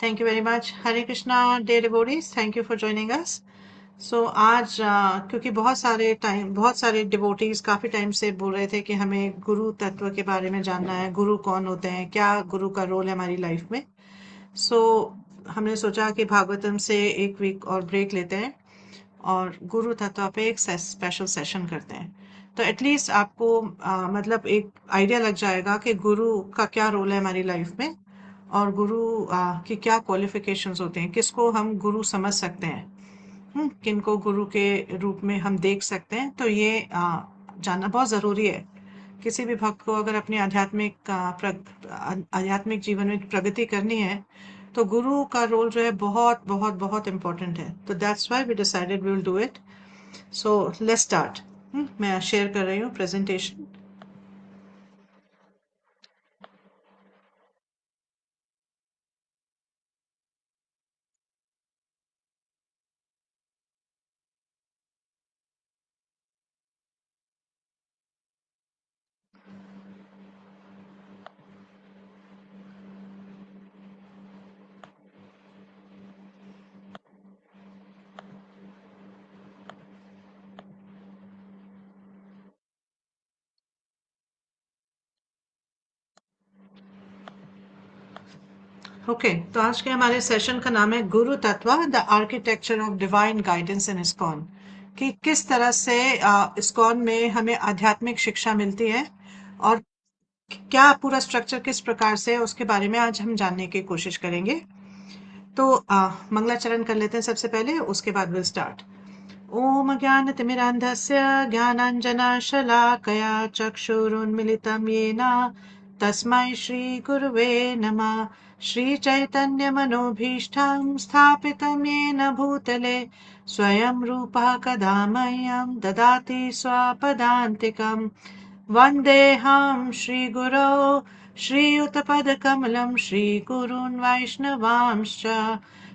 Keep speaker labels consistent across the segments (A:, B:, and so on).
A: Thank you very much. Hare Krishna, dear devotees. Thank you for joining us. So आज क्योंकि बहुत सारे devotees काफी टाइम से बोल रहे थे कि हमें गुरु तत्व के बारे में जानना है, गुरु कौन होते हैं, क्या गुरु का रोल है हमारी लाइफ में। सो हमने सोचा कि भागवतम से एक वीक और ब्रेक लेते हैं और गुरु तत्व पे एक स्पेशल सेशन करते हैं। तो एटलीस्ट आपको मतलब एक आइडिया लग जाएगा कि गुरु का क्या रोल है हमारी लाइफ में और गुरु की क्या क्वालिफिकेशंस होते हैं, किसको हम गुरु समझ सकते हैं, किनको गुरु के रूप में हम देख सकते हैं। तो ये जानना बहुत ज़रूरी है। किसी भी भक्त को अगर अपनी आध्यात्मिक जीवन में प्रगति करनी है तो गुरु का रोल जो है बहुत बहुत बहुत इम्पोर्टेंट है। तो that's why we decided we will do it. So let's start. मैं शेयर कर रही हूँ प्रेजेंटेशन। ओके, तो आज के हमारे सेशन का नाम है गुरु तत्व, the architecture of divine guidance in ISKCON. कि किस तरह से इस्कॉन में हमें आध्यात्मिक शिक्षा मिलती है और क्या पूरा स्ट्रक्चर किस प्रकार से है उसके बारे में आज हम जानने की कोशिश करेंगे। तो मंगलाचरण कर लेते हैं सबसे पहले, उसके बाद विल स्टार्ट। ओम ज्ञानतिमिरान्धस्य ज्ञानाञ्जनशलाकया चक्षुरुन्मिलितं येन तस्मै श्रीगुरुवे नमः। श्रीचैतन्यमनोभीष्टं स्थापितं येन भूतले स्वयं रूपः कदा मह्यं ददाति स्वपदान्तिकम्। वन्देऽहं श्रीगुरो श्रीयुतपदकमलं श्रीगुरून् वैष्णवांश्च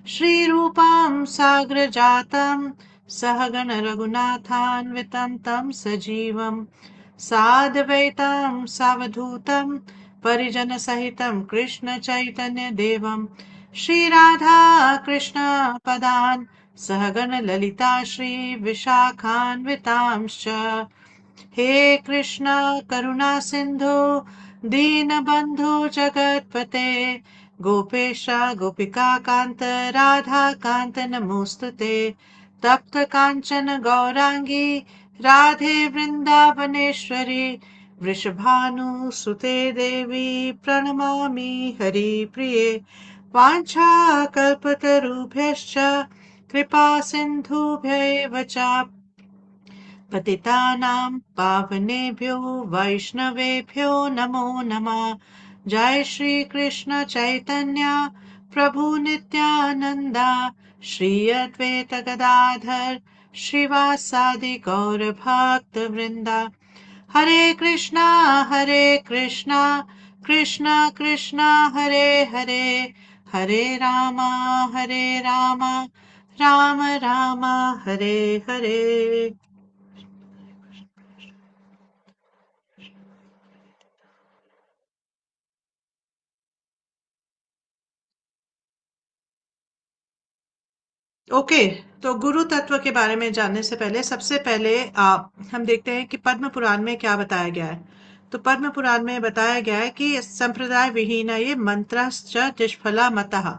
A: श्रीरूपं साग्रजातं सहगण रघुनाथान्वितं तं सजीवं साद्वैतं सावधूतं परिजनसहितं कृष्ण चैतन्य देवं श्रीराधा कृष्ण पदान् सहगण ललिता श्री विशाखान्वितांश्च। हे कृष्ण करुणा सिंधु दीनबंधु जगतपते गोपेश गोपिका कांत राधा कांत नमोस्तुते। तप्त कांचन गौरांगी राधे वृंदावनेश्वरी वृषभानुसुते देवी प्रणमामि हरिप्रिये। वाञ्छाकल्पतरुभ्यश्च कृपा सिन्धुभ्यैव च पतितानां पावनेभ्यो वैष्णवेभ्यो नमो नमः। जय श्री कृष्ण चैतन्य प्रभु नित्यानंदा श्री अद्वैत गदाधर श्रीवासादि गौर भक्त वृंदा। हरे कृष्णा कृष्णा कृष्णा हरे हरे, हरे रामा राम राम हरे हरे। ओके, तो गुरु तत्व के बारे में जानने से पहले सबसे पहले हम देखते हैं कि पद्म पुराण में क्या बताया गया है। तो पद्म पुराण में बताया गया है कि संप्रदाय विहीन ये मंत्रश्च निष्फला मतः।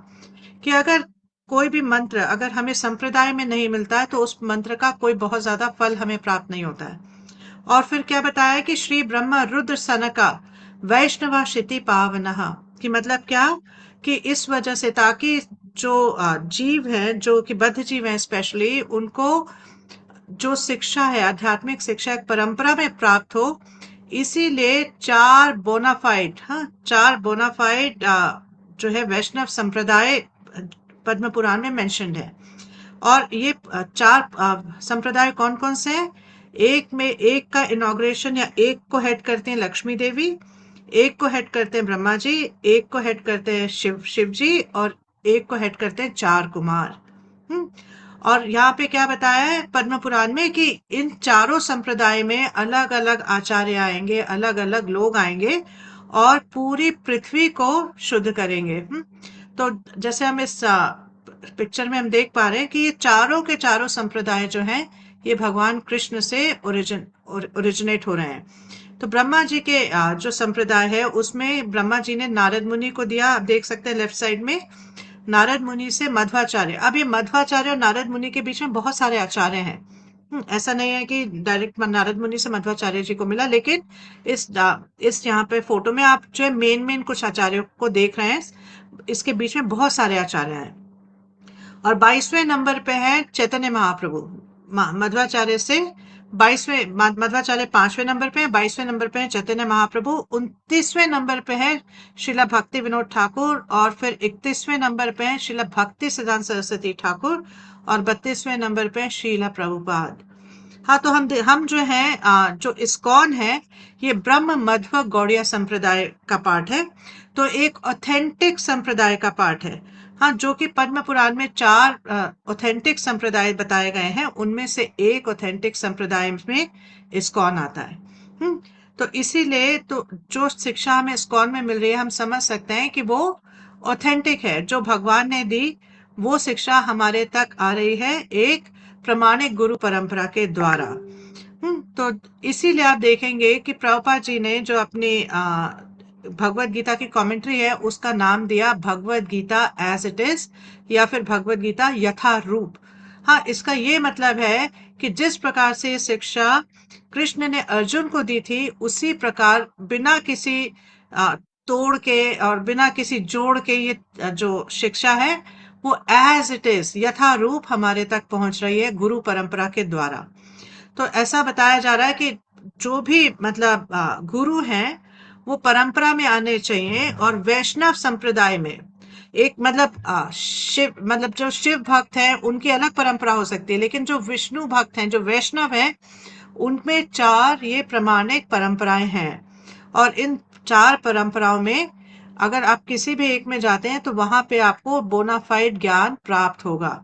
A: कि अगर कोई भी मंत्र अगर हमें संप्रदाय में नहीं मिलता है तो उस मंत्र का कोई बहुत ज्यादा फल हमें प्राप्त नहीं होता है। और फिर क्या बताया कि श्री ब्रह्म रुद्र सनका वैष्णवा क्षिति पावनः। कि मतलब क्या कि इस वजह से ताकि जो जीव है जो कि बद्ध जीव है स्पेशली उनको जो शिक्षा है आध्यात्मिक शिक्षा एक परंपरा में प्राप्त हो, इसीलिए चार बोनाफाइड जो है वैष्णव संप्रदाय पद्म पुराण में मेंशन्ड है। और ये चार संप्रदाय कौन कौन से हैं? एक का इनॉग्रेशन या एक को हेड करते हैं लक्ष्मी देवी, एक को हेड करते हैं ब्रह्मा जी, एक को हेड करते हैं शिव जी और एक को हेड करते हैं चार कुमार। हम्म और यहाँ पे क्या बताया है पद्म पुराण में कि इन चारों संप्रदाय में अलग अलग आचार्य आएंगे, अलग अलग लोग आएंगे और पूरी पृथ्वी को शुद्ध करेंगे। तो जैसे हम इस पिक्चर में हम देख पा रहे हैं कि ये चारों के चारों संप्रदाय जो हैं ये भगवान कृष्ण से ओरिजिनेट हो रहे हैं। तो ब्रह्मा जी के जो संप्रदाय है उसमें ब्रह्मा जी ने नारद मुनि को दिया। आप देख सकते हैं लेफ्ट साइड में नारद मुनि से मध्वाचार्य। अब ये मध्वाचार्य और नारद मुनि के बीच में बहुत सारे आचार्य हैं। ऐसा नहीं है कि डायरेक्ट नारद मुनि से मध्वाचार्य जी को मिला, लेकिन इस यहाँ पे फोटो में आप जो है मेन मेन कुछ आचार्यों को देख रहे हैं। इसके बीच में बहुत सारे आचार्य हैं। और 22वें नंबर पे है चैतन्य महाप्रभु। मध्वाचार्य से 22वें मध्वाचार्य 5वें नंबर पे है, 22वें नंबर पे है चैतन्य महाप्रभु, 29वें नंबर पे है श्रीला भक्ति विनोद ठाकुर, और फिर 31वें नंबर पे है श्रीला भक्ति सिद्धांत सरस्वती ठाकुर, और 32वें नंबर पे है श्रीला प्रभुपाद। हाँ, तो हम जो है जो इस्कॉन है ये ब्रह्म मध्व गौड़िया संप्रदाय का पार्ट है। तो एक ऑथेंटिक संप्रदाय का पार्ट है। हाँ, जो कि पद्म पुराण में 4 ऑथेंटिक संप्रदाय बताए गए हैं, उनमें से एक ऑथेंटिक संप्रदाय में इस्कॉन आता है। तो इसीलिए तो जो शिक्षा हमें इस्कॉन में मिल रही है हम समझ सकते हैं कि वो ऑथेंटिक है। जो भगवान ने दी वो शिक्षा हमारे तक आ रही है एक प्रमाणिक गुरु परंपरा के द्वारा। तो इसीलिए आप देखेंगे कि प्रभुपाद जी ने जो अपनी भगवत गीता की कमेंट्री है उसका नाम दिया Bhagavad Gita as it is, या फिर भगवत गीता यथा रूप। हाँ, इसका ये मतलब है कि जिस प्रकार से ये शिक्षा कृष्ण ने अर्जुन को दी थी उसी प्रकार बिना किसी तोड़ के और बिना किसी जोड़ के ये जो शिक्षा है वो एज इट इज यथा रूप हमारे तक पहुंच रही है गुरु परंपरा के द्वारा। तो ऐसा बताया जा रहा है कि जो भी मतलब गुरु हैं वो परंपरा में आने चाहिए। और वैष्णव संप्रदाय में एक मतलब शिव मतलब जो शिव भक्त हैं उनकी अलग परंपरा हो सकती है, लेकिन जो विष्णु भक्त हैं जो वैष्णव हैं उनमें 4 ये प्रमाणिक परंपराएं हैं। और इन 4 परंपराओं में अगर आप किसी भी एक में जाते हैं तो वहां पे आपको बोनाफाइड ज्ञान प्राप्त होगा।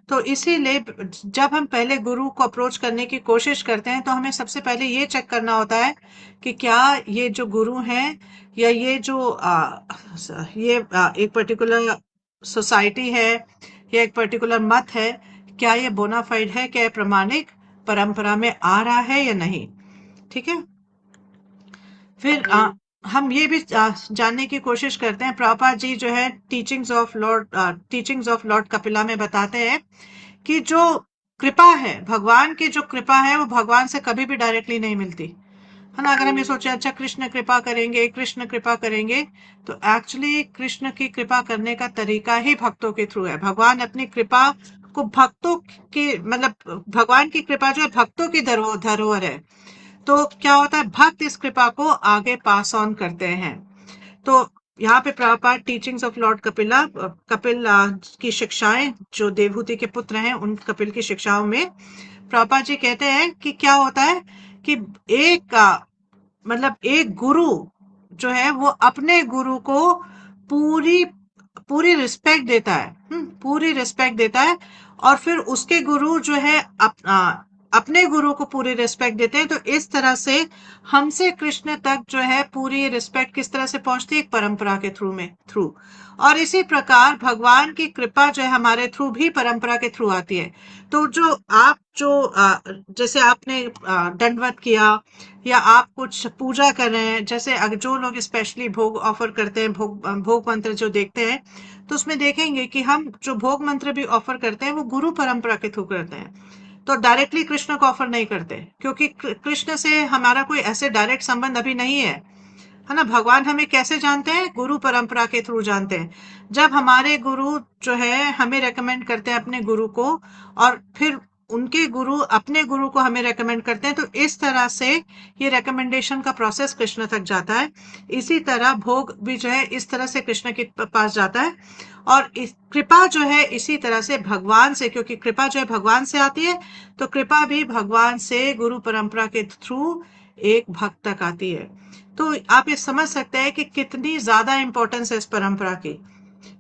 A: तो इसीलिए जब हम पहले गुरु को अप्रोच करने की कोशिश करते हैं तो हमें सबसे पहले ये चेक करना होता है कि क्या ये जो गुरु हैं या ये जो एक पर्टिकुलर सोसाइटी है या एक पर्टिकुलर मत है, क्या ये बोनाफाइड है, क्या ये प्रमाणिक परंपरा में आ रहा है या नहीं। ठीक है। फिर हम ये भी जानने की कोशिश करते हैं। प्रभुपाद जी जो है टीचिंग्स ऑफ लॉर्ड कपिला में बताते हैं कि जो कृपा है भगवान की, जो कृपा है वो भगवान से कभी भी डायरेक्टली नहीं मिलती है ना। अगर हम ये सोचे अच्छा कृष्ण कृपा करेंगे कृष्ण कृपा करेंगे, तो एक्चुअली कृष्ण की कृपा करने का तरीका ही भक्तों के थ्रू है। भगवान अपनी कृपा को भक्तों की मतलब भगवान की कृपा जो है भक्तों की धरोहर है। तो क्या होता है भक्त इस कृपा को आगे पास ऑन करते हैं। तो यहाँ पे Prabhupada teachings of Lord Kapil की शिक्षाएं जो देवहूति के पुत्र हैं उन कपिल की शिक्षाओं में प्रभुपाद जी कहते हैं कि क्या होता है कि एक मतलब एक गुरु जो है वो अपने गुरु को पूरी पूरी रिस्पेक्ट देता है। पूरी रिस्पेक्ट देता है। और फिर उसके गुरु जो है अपने गुरु को पूरी रिस्पेक्ट देते हैं। तो इस तरह से हमसे कृष्ण तक जो है पूरी रिस्पेक्ट किस तरह से पहुंचती है, एक परंपरा के थ्रू। और इसी प्रकार भगवान की कृपा जो है हमारे थ्रू भी परंपरा के थ्रू आती है। तो जैसे आपने दंडवत किया या आप कुछ पूजा कर रहे हैं, जैसे जो लोग स्पेशली भोग ऑफर करते हैं, भोग मंत्र जो देखते हैं, तो उसमें देखेंगे कि हम जो भोग मंत्र भी ऑफर करते हैं वो गुरु परंपरा के थ्रू करते हैं। तो डायरेक्टली कृष्ण को ऑफर नहीं करते, क्योंकि कृष्ण से हमारा कोई ऐसे डायरेक्ट संबंध अभी नहीं है ना। भगवान हमें कैसे जानते हैं, गुरु परंपरा के थ्रू जानते हैं। जब हमारे गुरु जो है हमें रेकमेंड करते हैं अपने गुरु को, और फिर उनके गुरु अपने गुरु को हमें रेकमेंड करते हैं, तो इस तरह से ये रेकमेंडेशन का प्रोसेस कृष्ण तक जाता है। इसी तरह भोग भी जो है इस तरह से कृष्ण के पास जाता है। और कृपा जो है इसी तरह से भगवान से, क्योंकि कृपा जो है भगवान से आती है, तो कृपा भी भगवान से गुरु परंपरा के थ्रू एक भक्त तक आती है। तो आप ये समझ सकते हैं कि कितनी ज्यादा इंपॉर्टेंस है इस परंपरा की।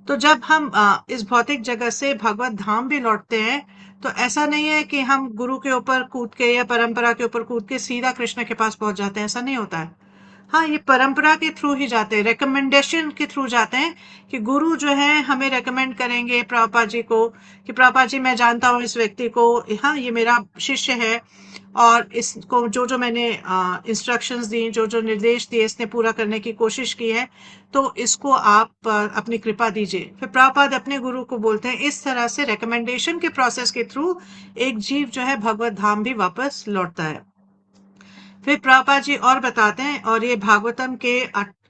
A: तो जब हम इस भौतिक जगत से भगवत धाम भी लौटते हैं, तो ऐसा नहीं है कि हम गुरु के ऊपर कूद के या परंपरा के ऊपर कूद के सीधा कृष्ण के पास पहुंच जाते हैं, ऐसा नहीं होता है। हाँ, ये परंपरा के थ्रू ही जाते हैं, रिकमेंडेशन के थ्रू जाते हैं कि गुरु जो है हमें रेकमेंड करेंगे प्रभुपाद जी को कि प्रभुपाद जी मैं जानता हूँ इस व्यक्ति को, हाँ ये मेरा शिष्य है और इसको जो जो मैंने इंस्ट्रक्शंस दी, जो जो निर्देश दिए इसने पूरा करने की कोशिश की है, तो इसको आप अपनी कृपा दीजिए। फिर प्रभुपाद अपने गुरु को बोलते हैं। इस तरह से रिकमेंडेशन के प्रोसेस के थ्रू एक जीव जो है भगवत धाम भी वापस लौटता है। फिर प्रभुपाद जी और बताते हैं, और ये भागवतम के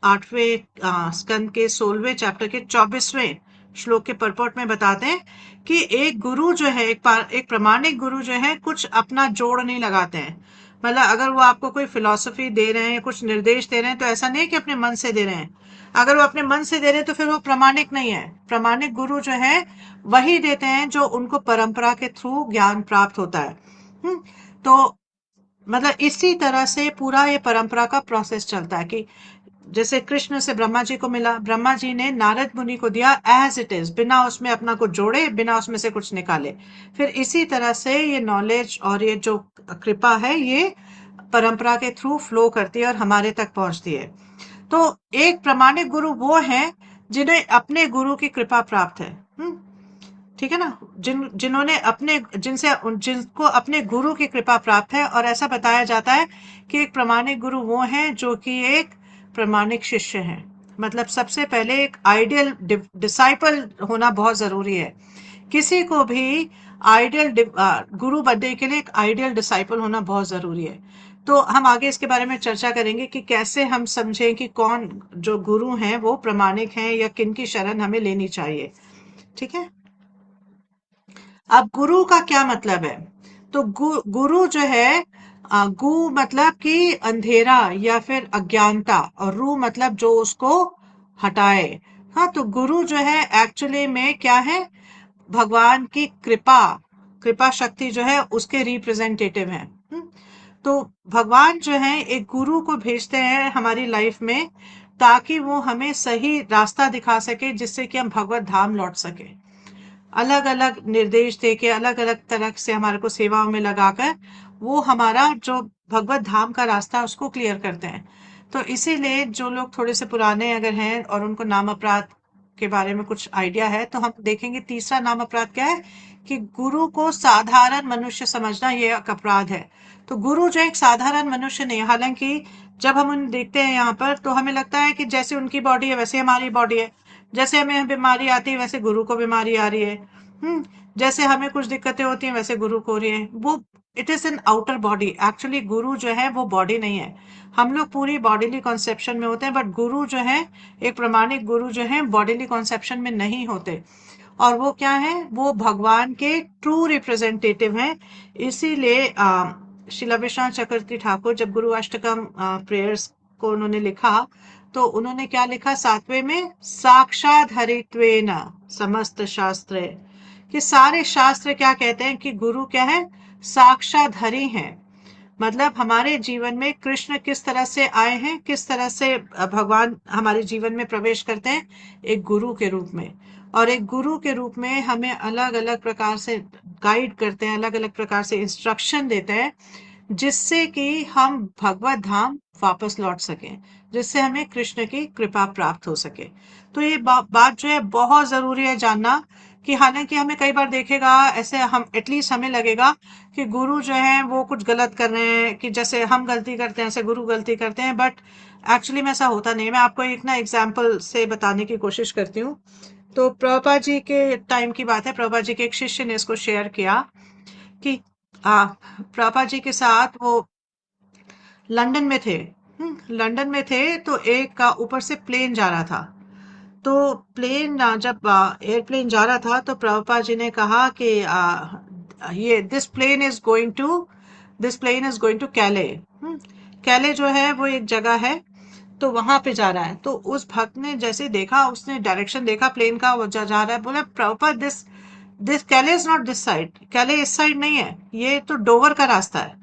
A: 8वें स्कंद के 16वें चैप्टर के 24वें श्लोक के परपोर्ट में बताते हैं कि एक गुरु जो है, एक प्रामाणिक गुरु जो है कुछ अपना जोड़ नहीं लगाते हैं। मतलब अगर वो आपको कोई फिलॉसफी दे रहे हैं, कुछ निर्देश दे रहे हैं, तो ऐसा नहीं कि अपने मन से दे रहे हैं। अगर वो अपने मन से दे रहे हैं तो फिर वो प्रामाणिक नहीं है। प्रामाणिक गुरु जो है वही देते हैं जो उनको परंपरा के थ्रू ज्ञान प्राप्त होता है। तो मतलब इसी तरह से पूरा ये परंपरा का प्रोसेस चलता है कि जैसे कृष्ण से ब्रह्मा जी को मिला, ब्रह्मा जी ने नारद मुनि को दिया एज इट इज, बिना उसमें अपना कुछ जोड़े, बिना उसमें से कुछ निकाले। फिर इसी तरह से ये नॉलेज और ये जो कृपा है ये परंपरा के थ्रू फ्लो करती है और हमारे तक पहुंचती है। तो एक प्रामाणिक गुरु वो है जिन्हें अपने गुरु की कृपा प्राप्त है। ठीक है ना, जिन्होंने अपने जिनको अपने गुरु की कृपा प्राप्त है। और ऐसा बताया जाता है कि एक प्रामाणिक गुरु वो है जो कि एक प्रामाणिक शिष्य है। मतलब सबसे पहले एक आइडियल डिसाइपल होना बहुत जरूरी है। किसी को भी आइडियल गुरु बनने के लिए एक आइडियल डिसाइपल होना बहुत जरूरी है। तो हम आगे इसके बारे में चर्चा करेंगे कि कैसे हम समझें कि कौन जो गुरु हैं वो प्रामाणिक हैं या किन की शरण हमें लेनी चाहिए। ठीक है। अब गुरु का क्या मतलब है? तो गुरु जो है, गु मतलब कि अंधेरा या फिर अज्ञानता, और रू मतलब जो उसको हटाए। हाँ, तो गुरु जो है एक्चुअली में क्या है? भगवान की कृपा, कृपा शक्ति जो है उसके रिप्रेजेंटेटिव है। तो भगवान जो है एक गुरु को भेजते हैं हमारी लाइफ में ताकि वो हमें सही रास्ता दिखा सके, जिससे कि हम भगवत धाम लौट सके। अलग अलग निर्देश देके, अलग अलग तरह से हमारे को सेवाओं में लगाकर वो हमारा जो भगवत धाम का रास्ता है उसको क्लियर करते हैं। तो इसीलिए जो लोग थोड़े से पुराने अगर हैं और उनको नाम अपराध के बारे में कुछ आइडिया है, तो हम देखेंगे तीसरा नाम अपराध क्या है कि गुरु को साधारण मनुष्य समझना, ये एक अपराध है। तो गुरु जो एक साधारण मनुष्य नहीं, हालांकि जब हम उन्हें देखते हैं यहाँ पर तो हमें लगता है कि जैसे उनकी बॉडी है वैसे हमारी बॉडी है, जैसे हमें बीमारी आती है वैसे गुरु को बीमारी आ रही है। हम्म जैसे हमें कुछ दिक्कतें होती हैं वैसे गुरु को हो रही है। वो it is an outer body. Actually गुरु जो है वो बॉडी नहीं है। हम लोग पूरी बॉडीली कॉन्सेप्शन में होते हैं, बट गुरु जो है, एक प्रामाणिक गुरु जो है बॉडीली कॉन्सेप्शन में नहीं होते। और वो क्या है? वो भगवान के ट्रू रिप्रेजेंटेटिव हैं। इसीलिए शिला विश्वनाथ चक्रवर्ती ठाकुर जब गुरु अष्टकम प्रेयर्स को उन्होंने लिखा, तो उन्होंने क्या लिखा 7वें में? साक्षात हरित्वेन समस्त शास्त्र, कि सारे शास्त्र क्या कहते हैं कि गुरु क्या है? साक्षात हरि हैं। मतलब हमारे जीवन में कृष्ण किस तरह से आए हैं, किस तरह से भगवान हमारे जीवन में प्रवेश करते हैं? एक गुरु के रूप में। और एक गुरु के रूप में हमें अलग अलग प्रकार से गाइड करते हैं, अलग अलग प्रकार से इंस्ट्रक्शन देते हैं, जिससे कि हम भगवत धाम वापस लौट सकें, जिससे हमें कृष्ण की कृपा प्राप्त हो सके। तो ये बात जो है बहुत जरूरी है जानना कि हालांकि हमें कई बार देखेगा ऐसे, हम एटलीस्ट हमें लगेगा कि गुरु जो है वो कुछ गलत कर रहे हैं, कि जैसे हम गलती करते हैं ऐसे गुरु गलती करते हैं, बट एक्चुअली में ऐसा होता नहीं है। मैं आपको एक ना एग्जाम्पल से बताने की कोशिश करती हूँ। तो प्रभुपाद जी के टाइम की बात है, प्रभुपाद जी के एक शिष्य ने इसको शेयर किया कि प्रभुपाद जी के साथ वो लंदन में थे। लंदन में थे तो एक का ऊपर से प्लेन जा रहा था। तो प्लेन जब एयरप्लेन जा रहा था तो प्रभुपाद जी ने कहा कि ये this plane is going to Calais. Calais जो है वो एक जगह है, तो वहां पे जा रहा है। तो उस भक्त ने जैसे देखा, उसने डायरेक्शन देखा प्लेन का, वो जा रहा है, बोला प्रभुपाद दिस दिस कैले इज नॉट दिस साइड, कैले इस साइड नहीं है, ये तो डोवर का रास्ता है।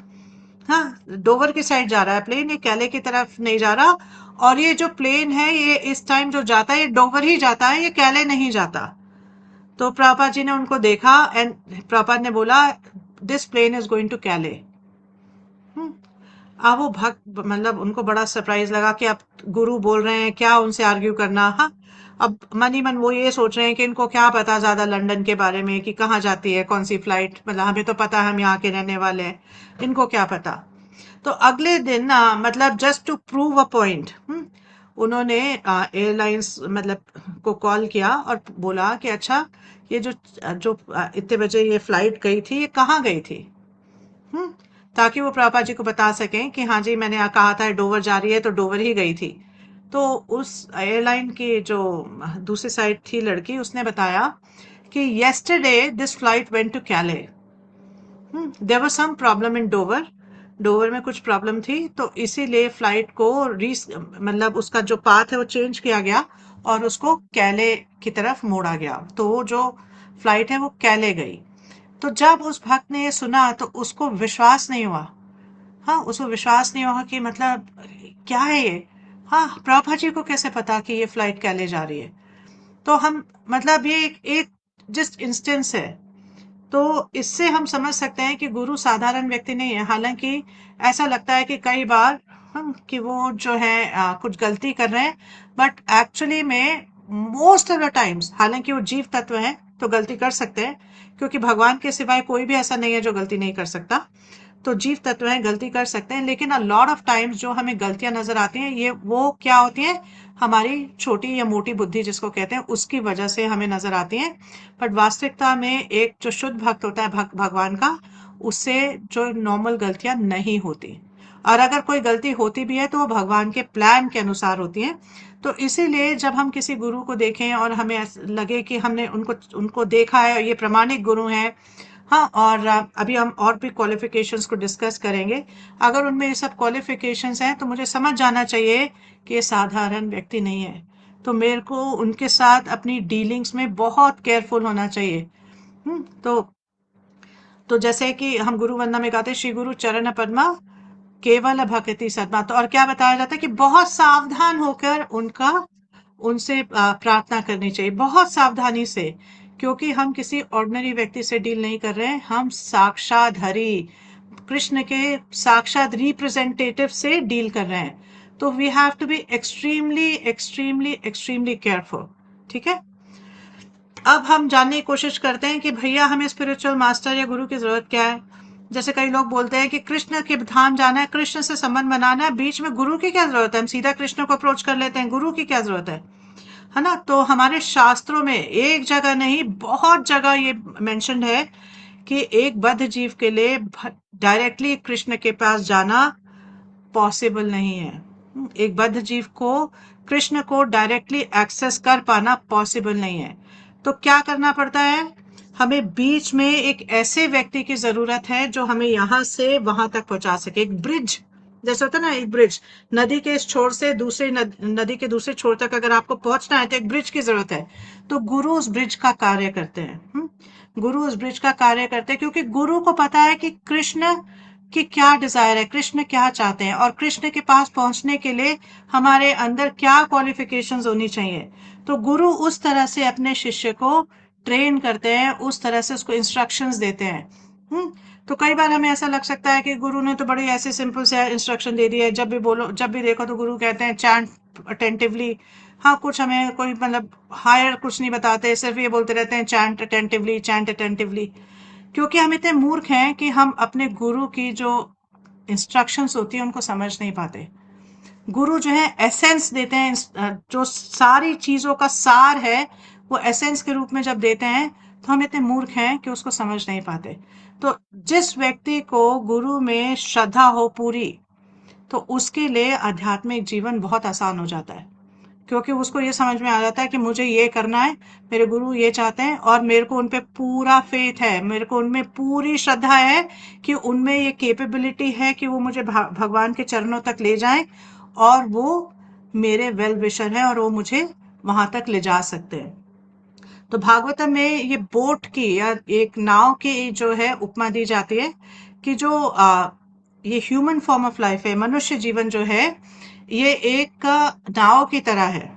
A: हाँ, डोवर की साइड जा रहा है प्लेन, ये कैले की तरफ नहीं जा रहा। और ये जो प्लेन है ये इस टाइम जो जाता है ये डोवर ही जाता है, ये कैले नहीं जाता। तो प्रभुपाद जी ने उनको देखा एंड प्रभुपाद ने बोला this plane is going to Calais. अब वो भक्त मतलब उनको बड़ा सरप्राइज लगा कि अब गुरु बोल रहे हैं, क्या उनसे आर्ग्यू करना। हाँ, अब मन ही मन वो ये सोच रहे हैं कि इनको क्या पता ज्यादा लंदन के बारे में, कि कहाँ जाती है कौन सी फ्लाइट, मतलब हमें तो पता है, हम यहाँ के रहने वाले हैं, इनको क्या पता। तो अगले दिन मतलब just to prove a point, उन्होंने एयरलाइंस मतलब को कॉल किया और बोला कि अच्छा, ये जो जो इतने बजे ये फ्लाइट गई थी, ये कहाँ गई थी। हम्म ताकि वो प्रभुपाद जी को बता सकें कि हाँ जी, मैंने कहा था डोवर जा रही है, तो डोवर ही गई थी। तो उस एयरलाइन की जो दूसरी साइड थी लड़की, उसने बताया कि yesterday this flight went to Calais. There was some problem in Dover, Dover में कुछ प्रॉब्लम थी, तो इसीलिए फ्लाइट को रीस मतलब उसका जो पाथ है वो चेंज किया गया और उसको कैले की तरफ मोड़ा गया, तो वो जो फ्लाइट है वो कैले गई। तो जब उस भक्त ने ये सुना तो उसको विश्वास नहीं हुआ। हाँ, उसको विश्वास नहीं हुआ कि मतलब क्या है ये। हाँ, प्रभा जी को कैसे पता कि ये फ्लाइट कैले जा रही है। तो हम मतलब ये एक जस्ट इंस्टेंस है। तो इससे हम समझ सकते हैं कि गुरु साधारण व्यक्ति नहीं है। हालांकि ऐसा लगता है कि कई बार हम कि वो जो है कुछ गलती कर रहे हैं, बट एक्चुअली में मोस्ट ऑफ द टाइम्स, हालांकि वो जीव तत्व है तो गलती कर सकते हैं, क्योंकि भगवान के सिवाय कोई भी ऐसा नहीं है जो गलती नहीं कर सकता। तो जीव तत्व हैं, गलती कर सकते हैं, लेकिन अ लॉट ऑफ टाइम्स जो हमें गलतियां नजर आती हैं, ये वो क्या होती हैं, हमारी छोटी या मोटी बुद्धि जिसको कहते हैं, उसकी वजह से हमें नजर आती हैं। बट वास्तविकता में एक जो शुद्ध भक्त होता है, भगवान का, उससे जो नॉर्मल गलतियां नहीं होती। और अगर कोई गलती होती भी है तो वो भगवान के प्लान के अनुसार होती है। तो इसीलिए जब हम किसी गुरु को देखें और हमें लगे कि हमने उनको उनको देखा है और ये प्रमाणिक गुरु हैं, हाँ, और अभी हम और भी क्वालिफिकेशंस को डिस्कस करेंगे। अगर उनमें ये सब क्वालिफिकेशंस हैं तो मुझे समझ जाना चाहिए कि ये साधारण व्यक्ति नहीं है। तो मेरे को उनके साथ अपनी डीलिंग्स में बहुत केयरफुल होना चाहिए। तो जैसे कि हम गुरु वंदना में गाते हैं, श्री गुरु चरण पद्मा केवल भक्ति सदमा। तो और क्या बताया जाता है कि बहुत सावधान होकर उनका उनसे प्रार्थना करनी चाहिए, बहुत सावधानी से, क्योंकि हम किसी ऑर्डिनरी व्यक्ति से डील नहीं कर रहे हैं, हम साक्षात हरि कृष्ण के साक्षात रिप्रेजेंटेटिव से डील कर रहे हैं। तो we have to be extremely extremely extremely careful. ठीक है। अब हम जानने की कोशिश करते हैं कि भैया हमें स्पिरिचुअल मास्टर या गुरु की जरूरत क्या है। जैसे कई लोग बोलते हैं कि कृष्ण के धाम जाना है, कृष्ण से संबंध बनाना है, बीच में गुरु की क्या जरूरत है, हम सीधा कृष्ण को अप्रोच कर लेते हैं, गुरु की क्या जरूरत है ना। तो हमारे शास्त्रों में एक जगह नहीं, बहुत जगह ये मेंशन्ड है कि एक बद्ध जीव के लिए डायरेक्टली कृष्ण के पास जाना पॉसिबल नहीं है। एक बद्ध जीव को कृष्ण को डायरेक्टली एक्सेस कर पाना पॉसिबल नहीं है। तो क्या करना पड़ता है, हमें बीच में एक ऐसे व्यक्ति की जरूरत है जो हमें यहां से वहां तक पहुंचा सके, एक ब्रिज। जैसे होता है ना, एक ब्रिज, नदी के इस छोर से दूसरे नदी के दूसरे छोर तक अगर आपको पहुंचना है तो एक ब्रिज की जरूरत है। तो गुरु उस ब्रिज का कार्य करते हैं। गुरु उस ब्रिज का कार्य करते हैं, क्योंकि गुरु को पता है कि कृष्ण कि क्या डिजायर है, कृष्ण क्या चाहते हैं, और कृष्ण के पास पहुंचने के लिए हमारे अंदर क्या क्वालिफिकेशंस होनी चाहिए। तो गुरु उस तरह से अपने शिष्य को ट्रेन करते हैं, उस तरह से उसको इंस्ट्रक्शंस देते हैं। हम्म तो कई बार हमें ऐसा लग सकता है कि गुरु ने तो बड़ी ऐसे सिंपल से इंस्ट्रक्शन दे दिया है, जब भी बोलो जब भी देखो तो गुरु कहते हैं चैंट अटेंटिवली। हाँ, कुछ हमें कोई मतलब हायर कुछ नहीं बताते, सिर्फ ये बोलते रहते हैं चैंट अटेंटिवली, चैंट अटेंटिवली। क्योंकि हम इतने मूर्ख हैं कि हम अपने गुरु की जो इंस्ट्रक्शंस होती है उनको समझ नहीं पाते। गुरु जो है एसेंस देते हैं, जो सारी चीजों का सार है वो एसेंस के रूप में जब देते हैं, तो हम इतने मूर्ख हैं कि उसको समझ नहीं पाते। तो जिस व्यक्ति को गुरु में श्रद्धा हो पूरी, तो उसके लिए आध्यात्मिक जीवन बहुत आसान हो जाता है, क्योंकि उसको ये समझ में आ जाता है कि मुझे ये करना है, मेरे गुरु ये चाहते हैं, और मेरे को उन पे पूरा फेथ है, मेरे को उनमें पूरी श्रद्धा है कि उनमें ये कैपेबिलिटी है कि वो मुझे भगवान के चरणों तक ले जाएं, और वो मेरे वेल विशर हैं और वो मुझे वहां तक ले जा सकते हैं। तो भागवतम में ये बोट की या एक नाव की जो है उपमा दी जाती है कि जो ये ह्यूमन फॉर्म ऑफ लाइफ है, मनुष्य जीवन जो है, ये एक नाव की तरह है।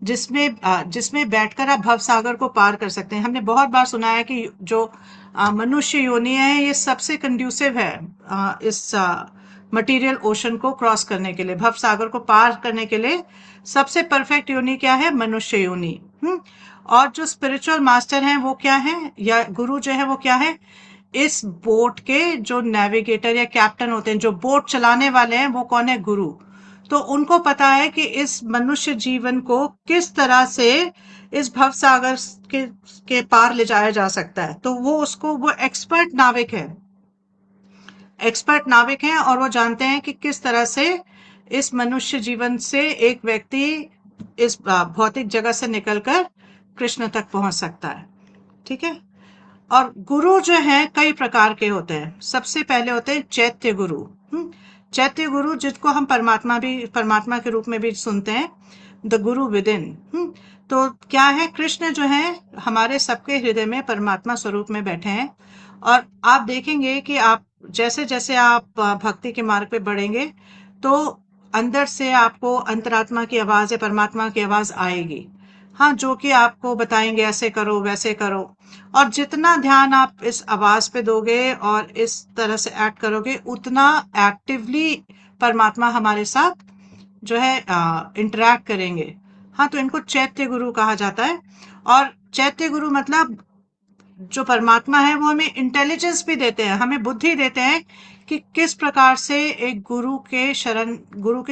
A: जिसमें बैठकर आप भव सागर को पार कर सकते हैं। हमने बहुत बार सुना है कि जो मनुष्य योनि है, ये सबसे कंड्यूसिव है इस मटेरियल ओशन को क्रॉस करने के लिए, भव सागर को पार करने के लिए सबसे परफेक्ट योनि क्या है? मनुष्य योनि। और जो स्पिरिचुअल मास्टर हैं वो क्या है, या गुरु जो है वो क्या है? इस बोट के जो नेविगेटर या कैप्टन होते हैं, जो बोट चलाने वाले हैं, वो कौन है? गुरु। तो उनको पता है कि इस मनुष्य जीवन को किस तरह से इस भव सागर के पार ले जाया जा सकता है। तो वो एक्सपर्ट नाविक है, एक्सपर्ट नाविक हैं, और वो जानते हैं कि किस तरह से इस मनुष्य जीवन से एक व्यक्ति इस भौतिक जगत से निकलकर कृष्ण तक पहुंच सकता है। ठीक है। और गुरु जो है कई प्रकार के होते हैं। सबसे पहले होते हैं चैत्य गुरु। चैत्य गुरु, जिसको हम परमात्मा के रूप में भी सुनते हैं, द गुरु विद इन। तो क्या है? कृष्ण जो है हमारे सबके हृदय में परमात्मा स्वरूप में बैठे हैं। और आप देखेंगे कि आप जैसे जैसे आप भक्ति के मार्ग पे बढ़ेंगे, तो अंदर से आपको अंतरात्मा की आवाज या परमात्मा की आवाज आएगी। हाँ, जो कि आपको बताएंगे ऐसे करो वैसे करो। और जितना ध्यान आप इस आवाज पे दोगे और इस तरह से एक्ट करोगे, उतना एक्टिवली परमात्मा हमारे साथ जो है इंटरेक्ट करेंगे। हाँ, तो इनको चैत्य गुरु कहा जाता है। और चैत्य गुरु मतलब जो परमात्मा है वो हमें इंटेलिजेंस भी देते हैं, हमें बुद्धि देते हैं कि किस प्रकार से एक गुरु की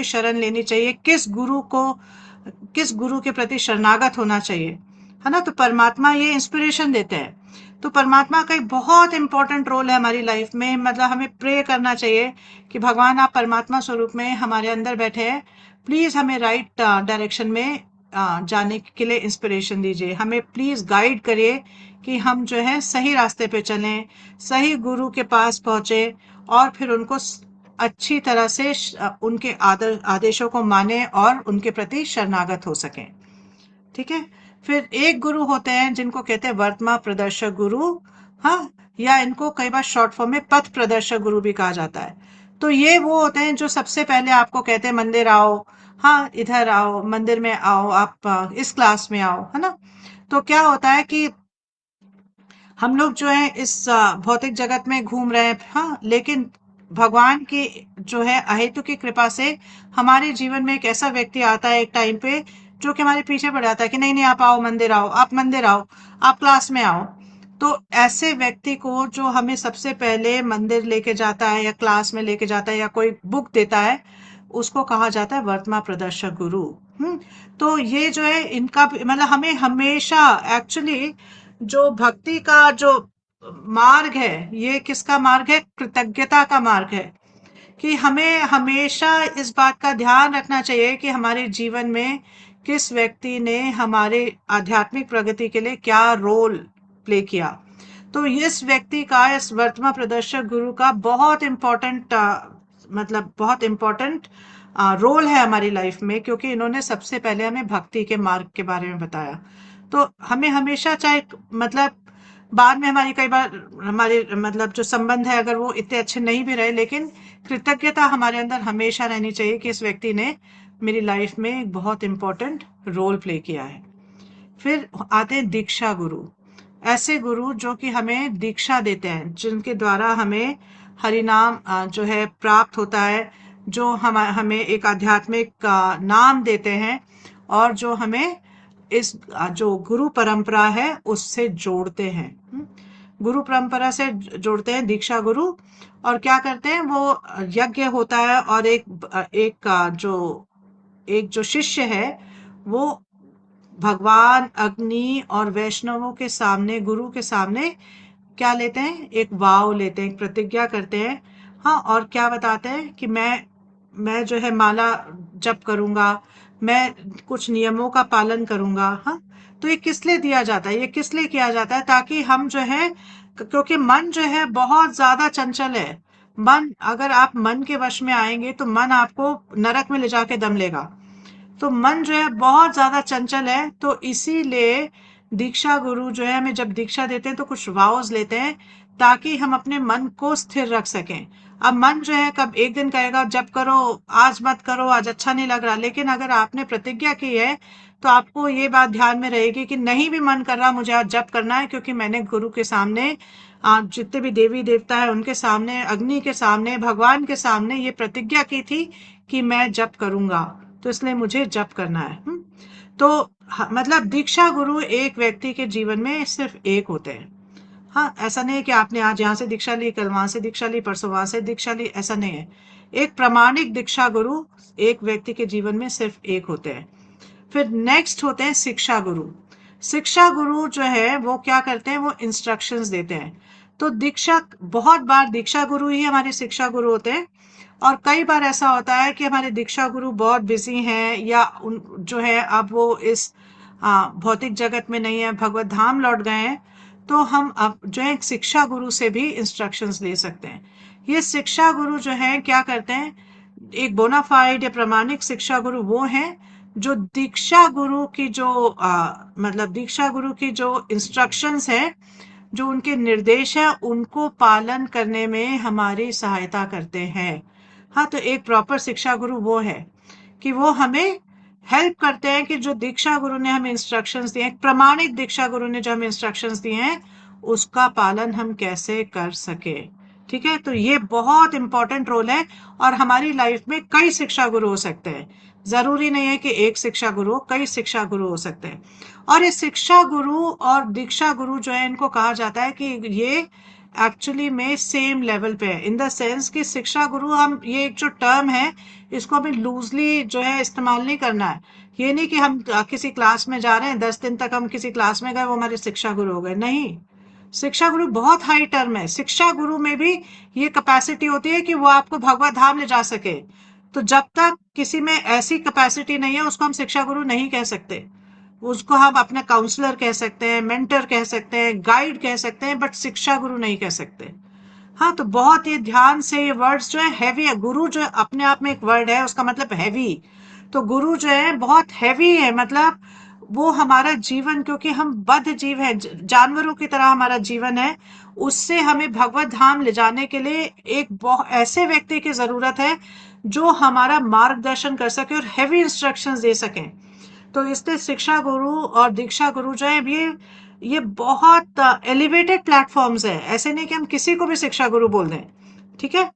A: शरण लेनी चाहिए, किस गुरु के प्रति शरणागत होना चाहिए, है ना। तो परमात्मा ये इंस्पिरेशन देते हैं। तो परमात्मा का एक बहुत इंपॉर्टेंट रोल है हमारी लाइफ में। मतलब हमें प्रे करना चाहिए कि भगवान, आप परमात्मा स्वरूप में हमारे अंदर बैठे हैं, प्लीज हमें राइट डायरेक्शन में जाने के लिए इंस्पिरेशन दीजिए, हमें प्लीज गाइड करिए कि हम जो है सही रास्ते पे चलें, सही गुरु के पास पहुंचे, और फिर उनको अच्छी तरह से उनके आदेशों को माने और उनके प्रति शरणागत हो सकें। ठीक है। फिर एक गुरु होते हैं जिनको कहते हैं वर्तमान प्रदर्शक गुरु। हाँ, या इनको कई बार शॉर्ट फॉर्म में पथ प्रदर्शक गुरु भी कहा जाता है। तो ये वो होते हैं जो सबसे पहले आपको कहते हैं मंदिर आओ, हाँ इधर आओ, मंदिर में आओ, आप इस क्लास में आओ, है ना। तो क्या होता है कि हम लोग जो है इस भौतिक जगत में घूम रहे हैं, हाँ, लेकिन भगवान की जो है अहेतु की कृपा से हमारे जीवन में एक ऐसा व्यक्ति आता है एक टाइम पे, जो कि हमारे पीछे पड़ जाता है कि नहीं नहीं, आप आओ मंदिर आओ, आप मंदिर आओ, आप क्लास में आओ। तो ऐसे व्यक्ति को जो हमें सबसे पहले मंदिर लेके जाता है या क्लास में लेके जाता है या कोई बुक देता है, उसको कहा जाता है वर्तमान प्रदर्शक गुरु। तो ये जो है इनका मतलब हमें हमेशा एक्चुअली जो भक्ति का जो मार्ग है, ये किसका मार्ग है? कृतज्ञता का मार्ग है। कि हमें हमेशा इस बात का ध्यान रखना चाहिए कि हमारे जीवन में किस व्यक्ति ने हमारे आध्यात्मिक प्रगति के लिए क्या रोल प्ले किया। तो इस व्यक्ति का, इस वर्तमान प्रदर्शक गुरु का बहुत इम्पोर्टेंट बहुत इम्पोर्टेंट रोल है हमारी लाइफ में, क्योंकि इन्होंने सबसे पहले हमें भक्ति के मार्ग के बारे में बताया। तो हमें हमेशा, चाहे बाद में हमारी कई बार हमारे जो संबंध है अगर वो इतने अच्छे नहीं भी रहे, लेकिन कृतज्ञता हमारे अंदर हमेशा रहनी चाहिए कि इस व्यक्ति ने मेरी लाइफ में एक बहुत इम्पोर्टेंट रोल प्ले किया है। फिर आते हैं दीक्षा गुरु। ऐसे गुरु जो कि हमें दीक्षा देते हैं, जिनके द्वारा हमें हरिनाम जो है प्राप्त होता है, जो हमें एक आध्यात्मिक नाम देते हैं, और जो हमें इस जो गुरु परंपरा है उससे जोड़ते हैं। गुरु परंपरा से जोड़ते हैं दीक्षा गुरु। और क्या करते हैं? वो यज्ञ होता है, और एक जो शिष्य है वो भगवान, अग्नि और वैष्णवों के सामने, गुरु के सामने क्या लेते हैं? एक वाव लेते हैं, एक प्रतिज्ञा करते हैं। हाँ, और क्या बताते हैं कि मैं जो है माला जप करूंगा, मैं कुछ नियमों का पालन करूंगा। हाँ, तो ये किस लिए दिया जाता है? ये किस लिए किया जाता है? ताकि हम जो है, क्योंकि मन जो है बहुत ज्यादा चंचल है। अगर आप मन के वश में आएंगे तो मन आपको नरक में ले जाके दम लेगा। तो मन जो है बहुत ज्यादा चंचल है। तो इसीलिए दीक्षा गुरु जो है हमें जब दीक्षा देते हैं तो कुछ वाउज लेते हैं, ताकि हम अपने मन को स्थिर रख सकें। अब मन जो है कब एक दिन कहेगा जब करो, आज मत करो, आज अच्छा नहीं लग रहा, लेकिन अगर आपने प्रतिज्ञा की है तो आपको ये बात ध्यान में रहेगी कि नहीं भी मन कर रहा मुझे आज जप करना है, क्योंकि मैंने गुरु के सामने, जितने भी देवी देवता है उनके सामने, अग्नि के सामने, भगवान के सामने ये प्रतिज्ञा की थी कि मैं जप करूंगा, तो इसलिए मुझे जप करना है। तो मतलब दीक्षा गुरु एक व्यक्ति के जीवन में सिर्फ एक होते हैं। हाँ, ऐसा नहीं है कि आपने आज यहाँ से दीक्षा ली, कल वहां से दीक्षा ली, परसों वहां से दीक्षा ली, ऐसा नहीं है। एक प्रामाणिक दीक्षा गुरु एक व्यक्ति के जीवन में सिर्फ एक होते हैं। फिर नेक्स्ट होते हैं शिक्षा गुरु। शिक्षा गुरु जो है वो क्या करते हैं, वो इंस्ट्रक्शंस देते हैं। तो दीक्षा, बहुत बार दीक्षा गुरु ही हमारे शिक्षा गुरु होते हैं, और कई बार ऐसा होता है कि हमारे दीक्षा गुरु बहुत बिजी हैं, या उन जो है अब वो इस भौतिक जगत में नहीं है, भगवत धाम लौट गए हैं, तो हम अब जो है शिक्षा गुरु से भी इंस्ट्रक्शंस ले सकते हैं। ये शिक्षा गुरु जो है क्या करते हैं, एक बोनाफाइड या प्रमाणिक शिक्षा गुरु वो हैं जो दीक्षा गुरु की जो मतलब दीक्षा गुरु की जो इंस्ट्रक्शंस है, जो उनके निर्देश है, उनको पालन करने में हमारी सहायता करते हैं। हाँ, तो एक प्रॉपर शिक्षा गुरु वो है कि वो हमें हेल्प करते हैं कि जो दीक्षा गुरु ने हमें इंस्ट्रक्शंस दिए हैं, प्रमाणिक दीक्षा गुरु ने जो हमें इंस्ट्रक्शंस दिए हैं, उसका पालन हम कैसे कर सके। ठीक है, तो ये बहुत इंपॉर्टेंट रोल है। और हमारी लाइफ में कई शिक्षा गुरु हो सकते हैं, जरूरी नहीं है कि एक शिक्षा गुरु हो, कई शिक्षा गुरु हो सकते हैं। और ये शिक्षा गुरु और दीक्षा गुरु जो है, इनको कहा जाता है कि ये एक्चुअली में सेम लेवल पे है, इन द सेंस कि शिक्षा गुरु, हम ये एक जो टर्म है, इसको हमें लूजली जो है इस्तेमाल नहीं करना है। ये नहीं कि हम किसी क्लास में जा रहे हैं, 10 दिन तक हम किसी क्लास में गए, वो हमारे शिक्षा गुरु हो गए, नहीं। शिक्षा गुरु बहुत हाई टर्म है। शिक्षा गुरु में भी ये कैपेसिटी होती है कि वो आपको भगवत धाम ले जा सके। तो जब तक किसी में ऐसी कैपेसिटी नहीं है, उसको हम शिक्षा गुरु नहीं कह सकते। उसको हम अपना काउंसलर कह सकते हैं, मेंटर कह सकते हैं, गाइड कह सकते हैं, बट शिक्षा गुरु नहीं कह सकते। हाँ, तो बहुत ही ध्यान से, ये वर्ड्स जो है हैवी है। गुरु जो अपने आप में एक वर्ड है, उसका मतलब हैवी। तो गुरु जो है बहुत हैवी है, मतलब वो हमारा जीवन, क्योंकि हम बद्ध जीव है, जानवरों की तरह हमारा जीवन है, उससे हमें भगवत धाम ले जाने के लिए एक बहुत ऐसे व्यक्ति की जरूरत है जो हमारा मार्गदर्शन कर सके और हैवी इंस्ट्रक्शंस दे सके। तो इसलिए शिक्षा गुरु और दीक्षा गुरु जो है, ये बहुत एलिवेटेड प्लेटफॉर्म्स है। ऐसे नहीं कि हम किसी को भी शिक्षा गुरु बोल दें। ठीक है,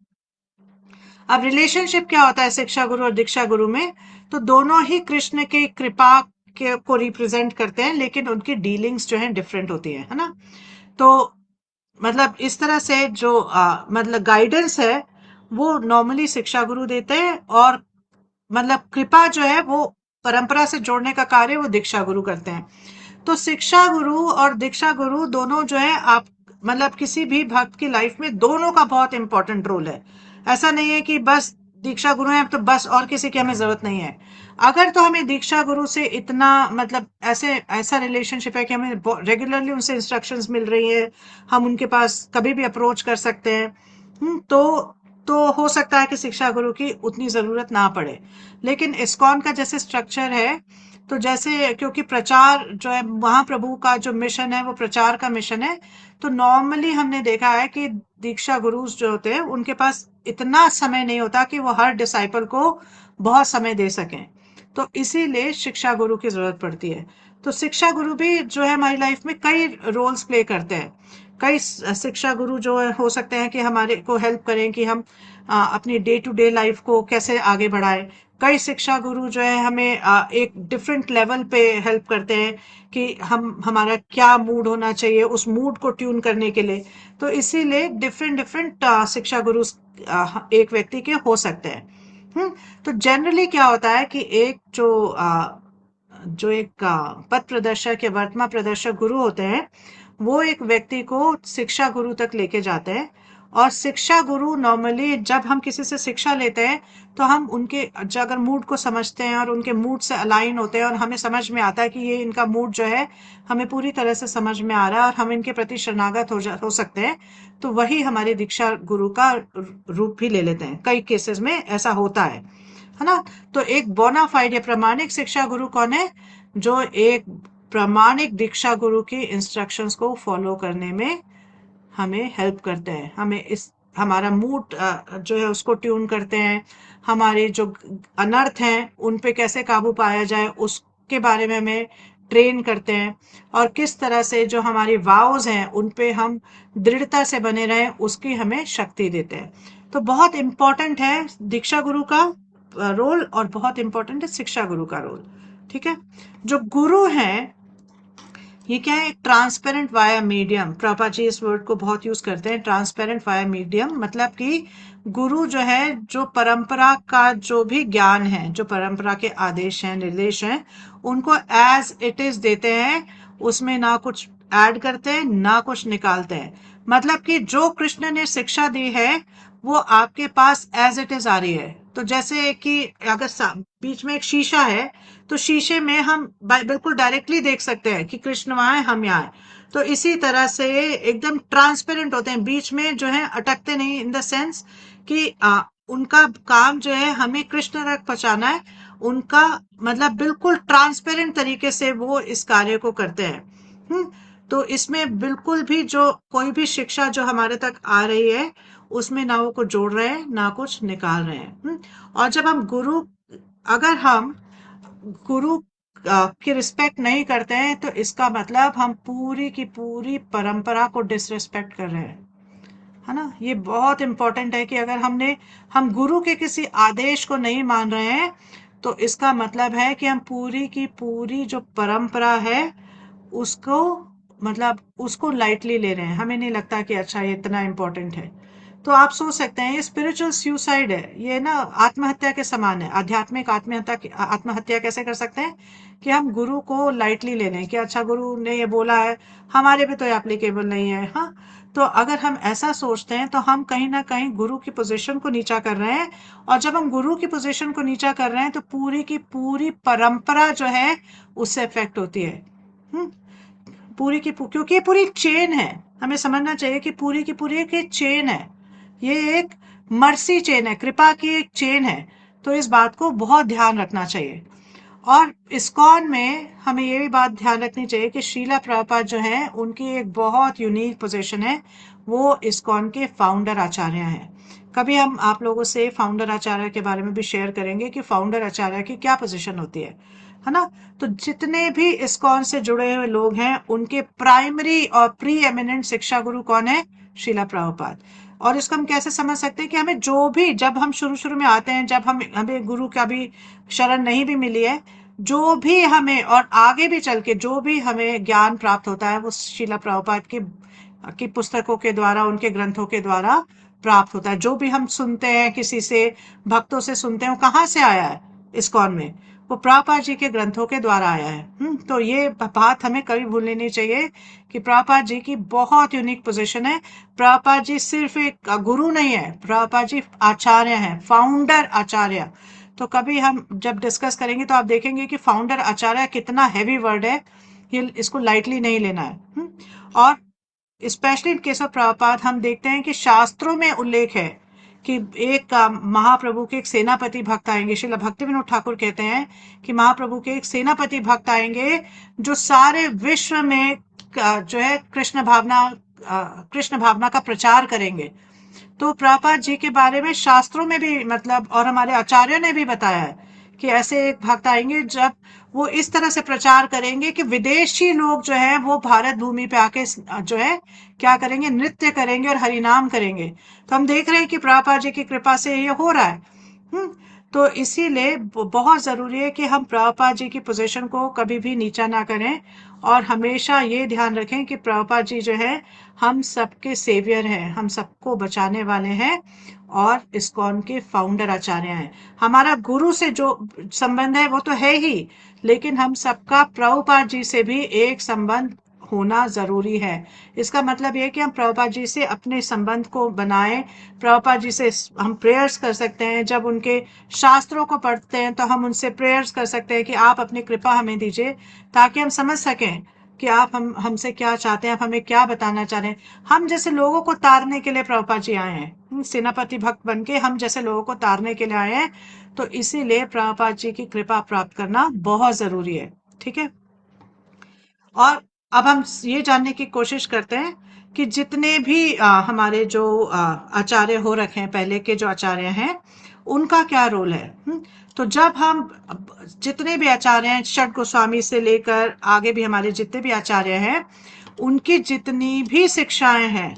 A: अब रिलेशनशिप क्या होता है शिक्षा गुरु और दीक्षा गुरु में, तो दोनों ही कृष्ण की कृपा के को रिप्रेजेंट करते हैं, लेकिन उनकी डीलिंग्स जो है डिफरेंट होती है ना। तो मतलब इस तरह से जो मतलब गाइडेंस है, वो नॉर्मली शिक्षा गुरु देते हैं, और मतलब कृपा जो है वो परंपरा से जोड़ने का कार्य वो दीक्षा गुरु करते हैं। तो शिक्षा गुरु और दीक्षा गुरु दोनों जो है, आप मतलब किसी भी भक्त की लाइफ में दोनों का बहुत इंपॉर्टेंट रोल है। ऐसा नहीं है कि बस दीक्षा गुरु है तो बस, और किसी की हमें जरूरत नहीं है। अगर तो हमें दीक्षा गुरु से इतना मतलब ऐसे ऐसा रिलेशनशिप है कि हमें रेगुलरली उनसे इंस्ट्रक्शंस मिल रही है, हम उनके पास कभी भी अप्रोच कर सकते हैं, तो हो सकता है कि शिक्षा गुरु की उतनी जरूरत ना पड़े। लेकिन इस्कॉन का जैसे स्ट्रक्चर है, तो जैसे क्योंकि प्रचार जो है, महाप्रभु का जो मिशन है वो प्रचार का मिशन है, तो नॉर्मली हमने देखा है कि दीक्षा गुरु जो होते हैं उनके पास इतना समय नहीं होता कि वो हर डिसाइपल को बहुत समय दे सकें। तो इसीलिए शिक्षा गुरु की जरूरत पड़ती है। तो शिक्षा गुरु भी जो है हमारी लाइफ में कई रोल्स प्ले करते हैं। कई शिक्षा गुरु जो है हो सकते हैं कि हमारे को हेल्प करें कि हम अपनी डे टू डे लाइफ को कैसे आगे बढ़ाएं। कई शिक्षा गुरु जो है हमें एक डिफरेंट लेवल पे हेल्प करते हैं कि हम हमारा क्या मूड होना चाहिए, उस मूड को ट्यून करने के लिए। तो इसीलिए डिफरेंट डिफरेंट शिक्षा गुरु एक व्यक्ति के हो सकते हैं। तो जनरली क्या होता है कि एक जो एक पथ प्रदर्शक या वर्तमान प्रदर्शक गुरु होते हैं, वो एक व्यक्ति को शिक्षा गुरु तक लेके जाते हैं। और शिक्षा गुरु नॉर्मली जब हम किसी से शिक्षा लेते हैं, तो हम उनके अगर मूड को समझते हैं और उनके मूड से अलाइन होते हैं, और हमें समझ में आता है कि ये इनका मूड जो है हमें पूरी तरह से समझ में आ रहा है और हम इनके प्रति शरणागत हो सकते हैं, तो वही हमारे दीक्षा गुरु का रूप भी ले लेते हैं। कई केसेस में ऐसा होता है ना। तो एक बोनाफाइड या प्रमाणिक शिक्षा गुरु कौन है, जो एक प्रामाणिक दीक्षा गुरु की इंस्ट्रक्शंस को फॉलो करने में हमें हेल्प करते हैं, हमें इस हमारा मूड जो है उसको ट्यून करते हैं, हमारे जो अनर्थ हैं उन पे कैसे काबू पाया जाए के बारे में हमें ट्रेन करते हैं, और किस तरह से जो हमारी वाव्स हैं उन पे हम दृढ़ता से बने रहें उसकी हमें शक्ति देते हैं। तो बहुत इम्पोर्टेंट है दीक्षा गुरु का रोल, और बहुत इम्पोर्टेंट है शिक्षा गुरु का रोल। ठीक है। जो गुरु हैं ये क्या है, transparent via medium. Prabha ji इस वर्ड को बहुत यूज करते हैं, ट्रांसपेरेंट वाया मीडियम। मतलब कि गुरु जो है, जो परंपरा का जो भी ज्ञान है, जो परंपरा के आदेश हैं, निर्देश हैं, उनको एज इट इज देते हैं। उसमें ना कुछ ऐड करते हैं ना कुछ निकालते हैं। मतलब कि जो कृष्ण ने शिक्षा दी है वो आपके पास एज इट इज आ रही है। तो जैसे कि अगर बीच में एक शीशा है, तो शीशे में हम बिल्कुल डायरेक्टली देख सकते हैं कि कृष्ण वहां है, हम यहाँ हैं। तो इसी तरह से एकदम ट्रांसपेरेंट होते हैं, बीच में जो है अटकते नहीं, इन द सेंस कि उनका काम जो है हमें कृष्ण तक पहुंचाना है। उनका मतलब बिल्कुल ट्रांसपेरेंट तरीके से वो इस कार्य को करते हैं। तो इसमें बिल्कुल भी जो कोई भी शिक्षा जो हमारे तक आ रही है उसमें ना वो कुछ जोड़ रहे हैं ना कुछ निकाल रहे हैं। और जब हम अगर हम गुरु की रिस्पेक्ट नहीं करते हैं तो इसका मतलब हम पूरी की पूरी परंपरा को डिसरिस्पेक्ट कर रहे हैं, है ना। ये बहुत इंपॉर्टेंट है कि अगर हम गुरु के किसी आदेश को नहीं मान रहे हैं तो इसका मतलब है कि हम पूरी की पूरी जो परंपरा है उसको मतलब उसको लाइटली ले रहे हैं। हमें नहीं लगता कि अच्छा ये इतना इम्पोर्टेंट है। तो आप सोच सकते हैं ये स्पिरिचुअल सुसाइड है, ये ना आत्महत्या के समान है। आध्यात्मिक आत्महत्या कैसे कर सकते हैं कि हम गुरु को लाइटली ले लें कि अच्छा गुरु ने ये बोला है, हमारे पे तो एप्लीकेबल नहीं है। हाँ, तो अगर हम ऐसा सोचते हैं तो हम कहीं ना कहीं गुरु की पोजीशन को नीचा कर रहे हैं। और जब हम गुरु की पोजीशन को नीचा कर रहे हैं तो पूरी की पूरी परंपरा जो है उससे इफेक्ट होती है। हम्म क्योंकि ये पूरी चेन है। हमें समझना चाहिए कि पूरी की पूरी एक चेन है। ये एक मर्सी चेन है, कृपा की एक चेन है। तो इस बात को बहुत ध्यान रखना चाहिए। और इस्कॉन में हमें ये भी बात ध्यान रखनी चाहिए कि श्रीला प्रभुपाद जो है उनकी एक बहुत यूनिक पोजीशन है। वो इस्कॉन के फाउंडर आचार्य हैं। कभी हम आप लोगों से फाउंडर आचार्य के बारे में भी शेयर करेंगे कि फाउंडर आचार्य की क्या पोजीशन होती है ना। तो जितने भी इस्कॉन से जुड़े हुए लोग हैं उनके प्राइमरी और प्री एमिनेंट शिक्षा गुरु कौन है? श्रीला प्रभुपाद। और इसको हम कैसे समझ सकते हैं कि हमें जो भी, जब हम शुरू शुरू में आते हैं, जब हमें गुरु का भी शरण नहीं भी मिली है, जो भी हमें और आगे भी चल के जो भी हमें ज्ञान प्राप्त होता है वो श्रीला प्रभुपाद की पुस्तकों के द्वारा, उनके ग्रंथों के द्वारा प्राप्त होता है। जो भी हम सुनते हैं किसी से, भक्तों से सुनते हैं, वो कहाँ से आया है? इस्कॉन में वो प्रभुपाद जी के ग्रंथों के द्वारा आया है। तो ये बात हमें कभी भूलनी नहीं चाहिए कि प्रभुपाद जी की बहुत यूनिक पोजीशन है। प्रभुपाद जी सिर्फ एक गुरु नहीं है, प्रभुपाद जी आचार्य हैं, फाउंडर आचार्य। तो कभी हम जब डिस्कस करेंगे तो आप देखेंगे कि फाउंडर आचार्य कितना हैवी वर्ड है, ये इसको लाइटली नहीं लेना है। और specially in case of Prabhupada हम देखते हैं कि शास्त्रों में उल्लेख है कि एक महाप्रभु के एक सेनापति भक्त आएंगे। श्रील भक्ति विनोद ठाकुर कहते हैं कि महाप्रभु के एक सेनापति भक्त आएंगे जो सारे विश्व में जो है कृष्ण भावना का प्रचार करेंगे। तो प्रभुपाद जी के बारे में शास्त्रों में भी मतलब, और हमारे आचार्यों ने भी बताया है कि ऐसे एक भक्त आएंगे जब वो इस तरह से प्रचार करेंगे कि विदेशी लोग जो है वो भारत भूमि पे आके जो है क्या करेंगे, नृत्य करेंगे और हरिनाम करेंगे। तो हम देख रहे हैं कि प्रभुपाद जी की कृपा से ये हो रहा है। हम्म तो इसीलिए बहुत जरूरी है कि हम प्रभुपाद जी की पोजीशन को कभी भी नीचा ना करें, और हमेशा ये ध्यान रखें कि प्रभुपाद जी जो है हम सबके सेवियर हैं, हम सबको बचाने वाले हैं, और इस्कॉन के फाउंडर आचार्य हैं। हमारा गुरु से जो संबंध है वो तो है ही, लेकिन हम सबका प्रभुपाद जी से भी एक संबंध होना जरूरी है। इसका मतलब ये कि हम प्रभुपाद जी से अपने संबंध को बनाएं। प्रभुपाद जी से हम प्रेयर्स कर सकते हैं, जब उनके शास्त्रों को पढ़ते हैं तो हम उनसे प्रेयर्स कर सकते हैं कि आप अपनी कृपा हमें दीजिए, ताकि हम समझ सकें कि आप हमसे क्या चाहते हैं, आप हमें क्या बताना चाह रहे हैं। हम जैसे लोगों को तारने के लिए प्रभुपाद जी आए हैं, सेनापति भक्त बन के हम जैसे लोगों को तारने के लिए आए हैं। तो इसीलिए प्रभुपाद जी की कृपा प्राप्त करना बहुत जरूरी है। ठीक है। और अब हम ये जानने की कोशिश करते हैं कि जितने भी हमारे जो आचार्य हो रखे हैं, पहले के जो आचार्य हैं, उनका क्या रोल है। तो जब हम जितने भी आचार्य हैं, षट गोस्वामी से लेकर आगे भी हमारे जितने भी आचार्य हैं, उनकी जितनी भी शिक्षाएं हैं,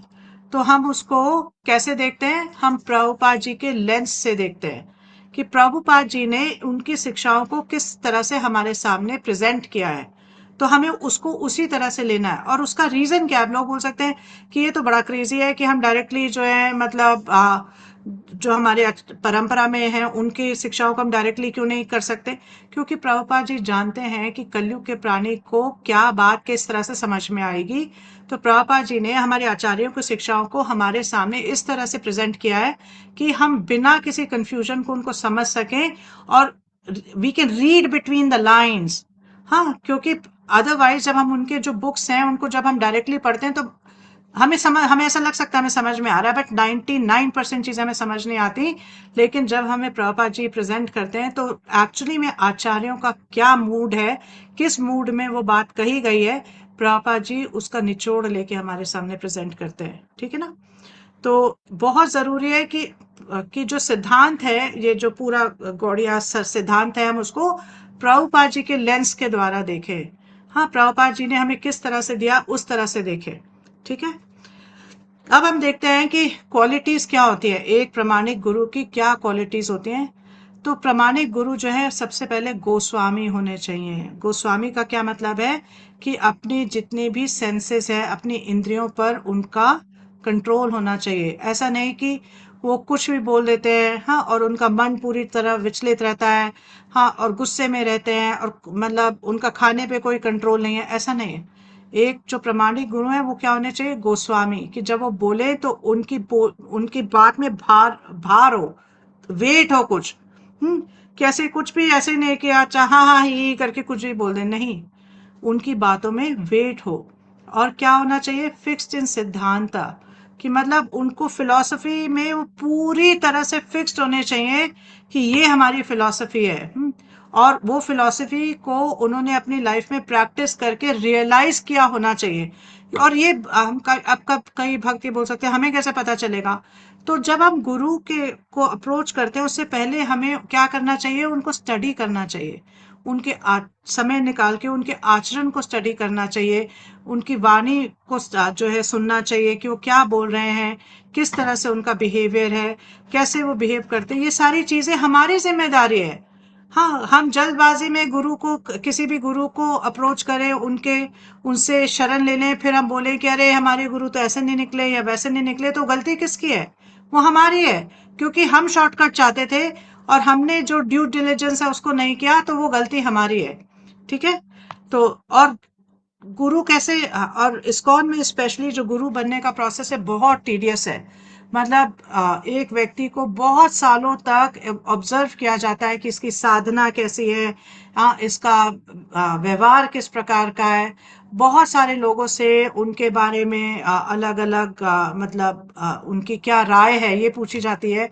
A: तो हम उसको कैसे देखते हैं? हम प्रभुपाद जी के लेंस से देखते हैं कि प्रभुपाद जी ने उनकी शिक्षाओं को किस तरह से हमारे सामने प्रेजेंट किया है। तो हमें उसको उसी तरह से लेना है। और उसका रीजन क्या है? आप लोग बोल सकते हैं कि ये तो बड़ा क्रेजी है कि हम डायरेक्टली जो है मतलब जो हमारे परंपरा में है उनकी शिक्षाओं को हम डायरेक्टली क्यों नहीं कर सकते? क्योंकि प्रभुपाद जी जानते हैं कि कलयुग के प्राणी को क्या बात किस तरह से समझ में आएगी। तो प्रभुपाद जी ने हमारे आचार्यों की शिक्षाओं को हमारे सामने इस तरह से प्रेजेंट किया है कि हम बिना किसी कंफ्यूजन को उनको समझ सकें, और we can read between the lines. हाँ, क्योंकि अदरवाइज जब हम उनके जो बुक्स हैं उनको जब हम डायरेक्टली पढ़ते हैं तो हमें ऐसा लग सकता है हमें समझ में आ रहा है, बट 99% चीजें हमें समझ नहीं आती। लेकिन जब हमें प्रभुपाद जी प्रेजेंट करते हैं तो एक्चुअली में आचार्यों का क्या मूड है, किस मूड में वो बात कही गई है, प्रभुपाद जी उसका निचोड़ लेके हमारे सामने प्रेजेंट करते हैं। ठीक है ना? तो बहुत जरूरी है कि जो सिद्धांत है, ये जो पूरा गौड़िया सिद्धांत है, हम उसको प्रभुपाद जी के लेंस के द्वारा देखें। हाँ, प्रभुपाद जी ने हमें किस तरह से दिया उस तरह से देखें। ठीक है? अब हम देखते हैं कि क्वालिटीज क्या होती है, एक प्रामाणिक गुरु की क्या क्वालिटीज होती हैं। तो प्रामाणिक गुरु जो है सबसे पहले गोस्वामी होने चाहिए। गोस्वामी का क्या मतलब है? कि अपनी जितने भी सेंसेस है, अपनी इंद्रियों पर उनका कंट्रोल होना चाहिए। ऐसा नहीं कि वो कुछ भी बोल देते हैं, हाँ, और उनका मन पूरी तरह विचलित रहता है, हाँ, और गुस्से में रहते हैं, और मतलब उनका खाने पे कोई कंट्रोल नहीं है, ऐसा नहीं है। एक जो प्रामाणिक गुरु है वो क्या होने चाहिए? गोस्वामी, कि जब वो बोले तो उनकी बात में भार भार हो, वेट हो कुछ। कैसे कुछ भी ऐसे नहीं कि अच्छा हाँ हाँ ही करके कुछ भी बोल दे, नहीं, उनकी बातों में वेट हो। और क्या होना चाहिए? फिक्स्ड इन सिद्धांत, कि मतलब उनको फिलॉसफी में वो पूरी तरह से फिक्स्ड होने चाहिए कि ये हमारी फिलॉसफी है। और वो फिलॉसफी को उन्होंने अपनी लाइफ में प्रैक्टिस करके रियलाइज किया होना चाहिए। और ये अब कई भक्ति बोल सकते हैं हमें कैसे पता चलेगा? तो जब हम गुरु के को अप्रोच करते हैं उससे पहले हमें क्या करना चाहिए? उनको स्टडी करना चाहिए। उनके समय निकाल के उनके आचरण को स्टडी करना चाहिए। उनकी वाणी को जो है सुनना चाहिए कि वो क्या बोल रहे हैं, किस तरह से उनका बिहेवियर है, कैसे वो बिहेव करते हैं। ये सारी चीजें हमारी जिम्मेदारी है। हाँ, हम जल्दबाजी में गुरु को, किसी भी गुरु को अप्रोच करें, उनसे शरण ले लें, फिर हम बोले कि अरे हमारे गुरु तो ऐसे नहीं निकले या वैसे नहीं निकले, तो गलती किसकी है? वो हमारी है। क्योंकि हम शॉर्टकट चाहते थे और हमने जो ड्यू डिलिजेंस है उसको नहीं किया, तो वो गलती हमारी है। ठीक है? तो और गुरु कैसे, और इस्कॉन में स्पेशली जो गुरु बनने का प्रोसेस है बहुत टीडियस है। मतलब एक व्यक्ति को बहुत सालों तक ऑब्जर्व किया जाता है कि इसकी साधना कैसी है, इसका व्यवहार किस प्रकार का है। बहुत सारे लोगों से उनके बारे में अलग अलग मतलब उनकी क्या राय है ये पूछी जाती है।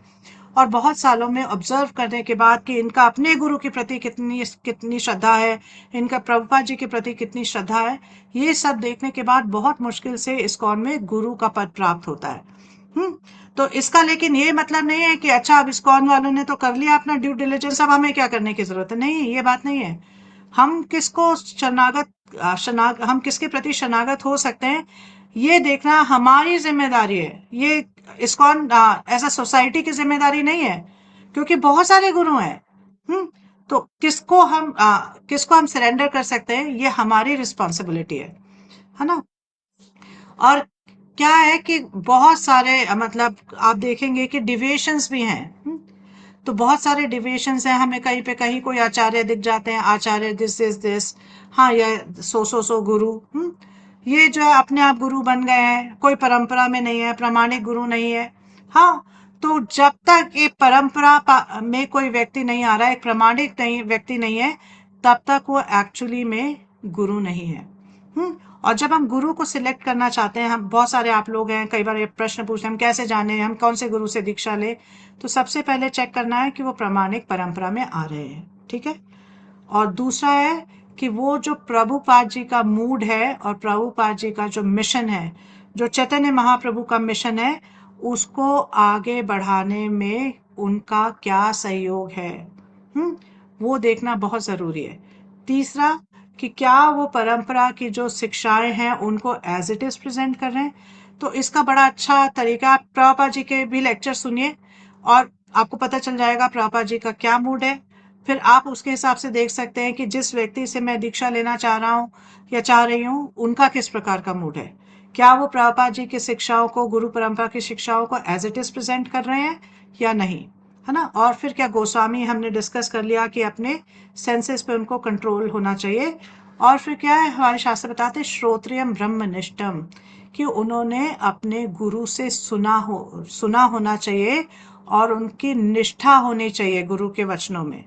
A: और बहुत सालों में ऑब्जर्व करने के बाद कि इनका अपने गुरु के प्रति कितनी कितनी श्रद्धा है, इनका प्रभुपाद जी के प्रति कितनी श्रद्धा है, ये सब देखने के बाद बहुत मुश्किल से इस्कॉन में गुरु का पद प्राप्त होता है। तो इसका लेकिन ये मतलब नहीं है कि अच्छा अब इस्कॉन वालों ने तो कर लिया अपना ड्यू डिलिजेंस, अब हमें क्या करने की जरूरत है। नहीं, ये बात नहीं है। हम किसको हम किसके प्रति शरणागत हो सकते हैं, ये देखना हमारी जिम्मेदारी है। ये इस्कॉन ऐसा सोसाइटी की जिम्मेदारी नहीं है, क्योंकि बहुत सारे गुरु हैं। हम्म तो किसको हम सरेंडर कर सकते हैं, ये हमारी रिस्पॉन्सिबिलिटी है ना? और क्या है कि बहुत सारे मतलब आप देखेंगे कि डिविएशंस भी हैं। तो बहुत सारे डिविएशंस हैं, हमें कहीं पे कहीं कोई आचार्य दिख जाते हैं, आचार्य दिस इज दिस, हाँ, या सो गुरु। ये जो है अपने आप गुरु बन गए हैं, कोई परंपरा में नहीं है, प्रामाणिक गुरु नहीं है। हाँ, तो जब तक ये परंपरा में कोई व्यक्ति नहीं आ रहा है, एक प्रामाणिक नहीं व्यक्ति नहीं है, तब तक वो एक्चुअली में गुरु नहीं है। और जब हम गुरु को सिलेक्ट करना चाहते हैं, हम बहुत सारे आप लोग हैं, कई बार ये प्रश्न पूछते हैं हम कैसे जाने हम कौन से गुरु से दीक्षा ले। तो सबसे पहले चेक करना है कि वो प्रामाणिक परंपरा में आ रहे हैं। ठीक है? और दूसरा है कि वो जो प्रभुपाद जी का मूड है और प्रभुपाद जी का जो मिशन है, जो चैतन्य महाप्रभु का मिशन है, उसको आगे बढ़ाने में उनका क्या सहयोग है, हम्म वो देखना बहुत जरूरी है। तीसरा, कि क्या वो परंपरा की जो शिक्षाएं हैं उनको एज इट इज प्रेजेंट कर रहे हैं। तो इसका बड़ा अच्छा तरीका, आप प्रभुपाद जी के भी लेक्चर सुनिए और आपको पता चल जाएगा प्रभुपाद जी का क्या मूड है। फिर आप उसके हिसाब से देख सकते हैं कि जिस व्यक्ति से मैं दीक्षा लेना चाह रहा हूँ या चाह रही हूँ, उनका किस प्रकार का मूड है। क्या वो प्रभुपाद जी की शिक्षाओं को, गुरु परंपरा की शिक्षाओं को एज इट इज प्रेजेंट कर रहे हैं या नहीं, है ना। और फिर क्या गोस्वामी हमने डिस्कस कर लिया कि अपने सेंसेस पे उनको कंट्रोल होना चाहिए। और फिर क्या है, हमारे शास्त्र बताते हैं श्रोत्रियम ब्रह्मनिष्ठम, कि उन्होंने अपने गुरु से सुना होना चाहिए और उनकी निष्ठा होनी चाहिए गुरु के वचनों में।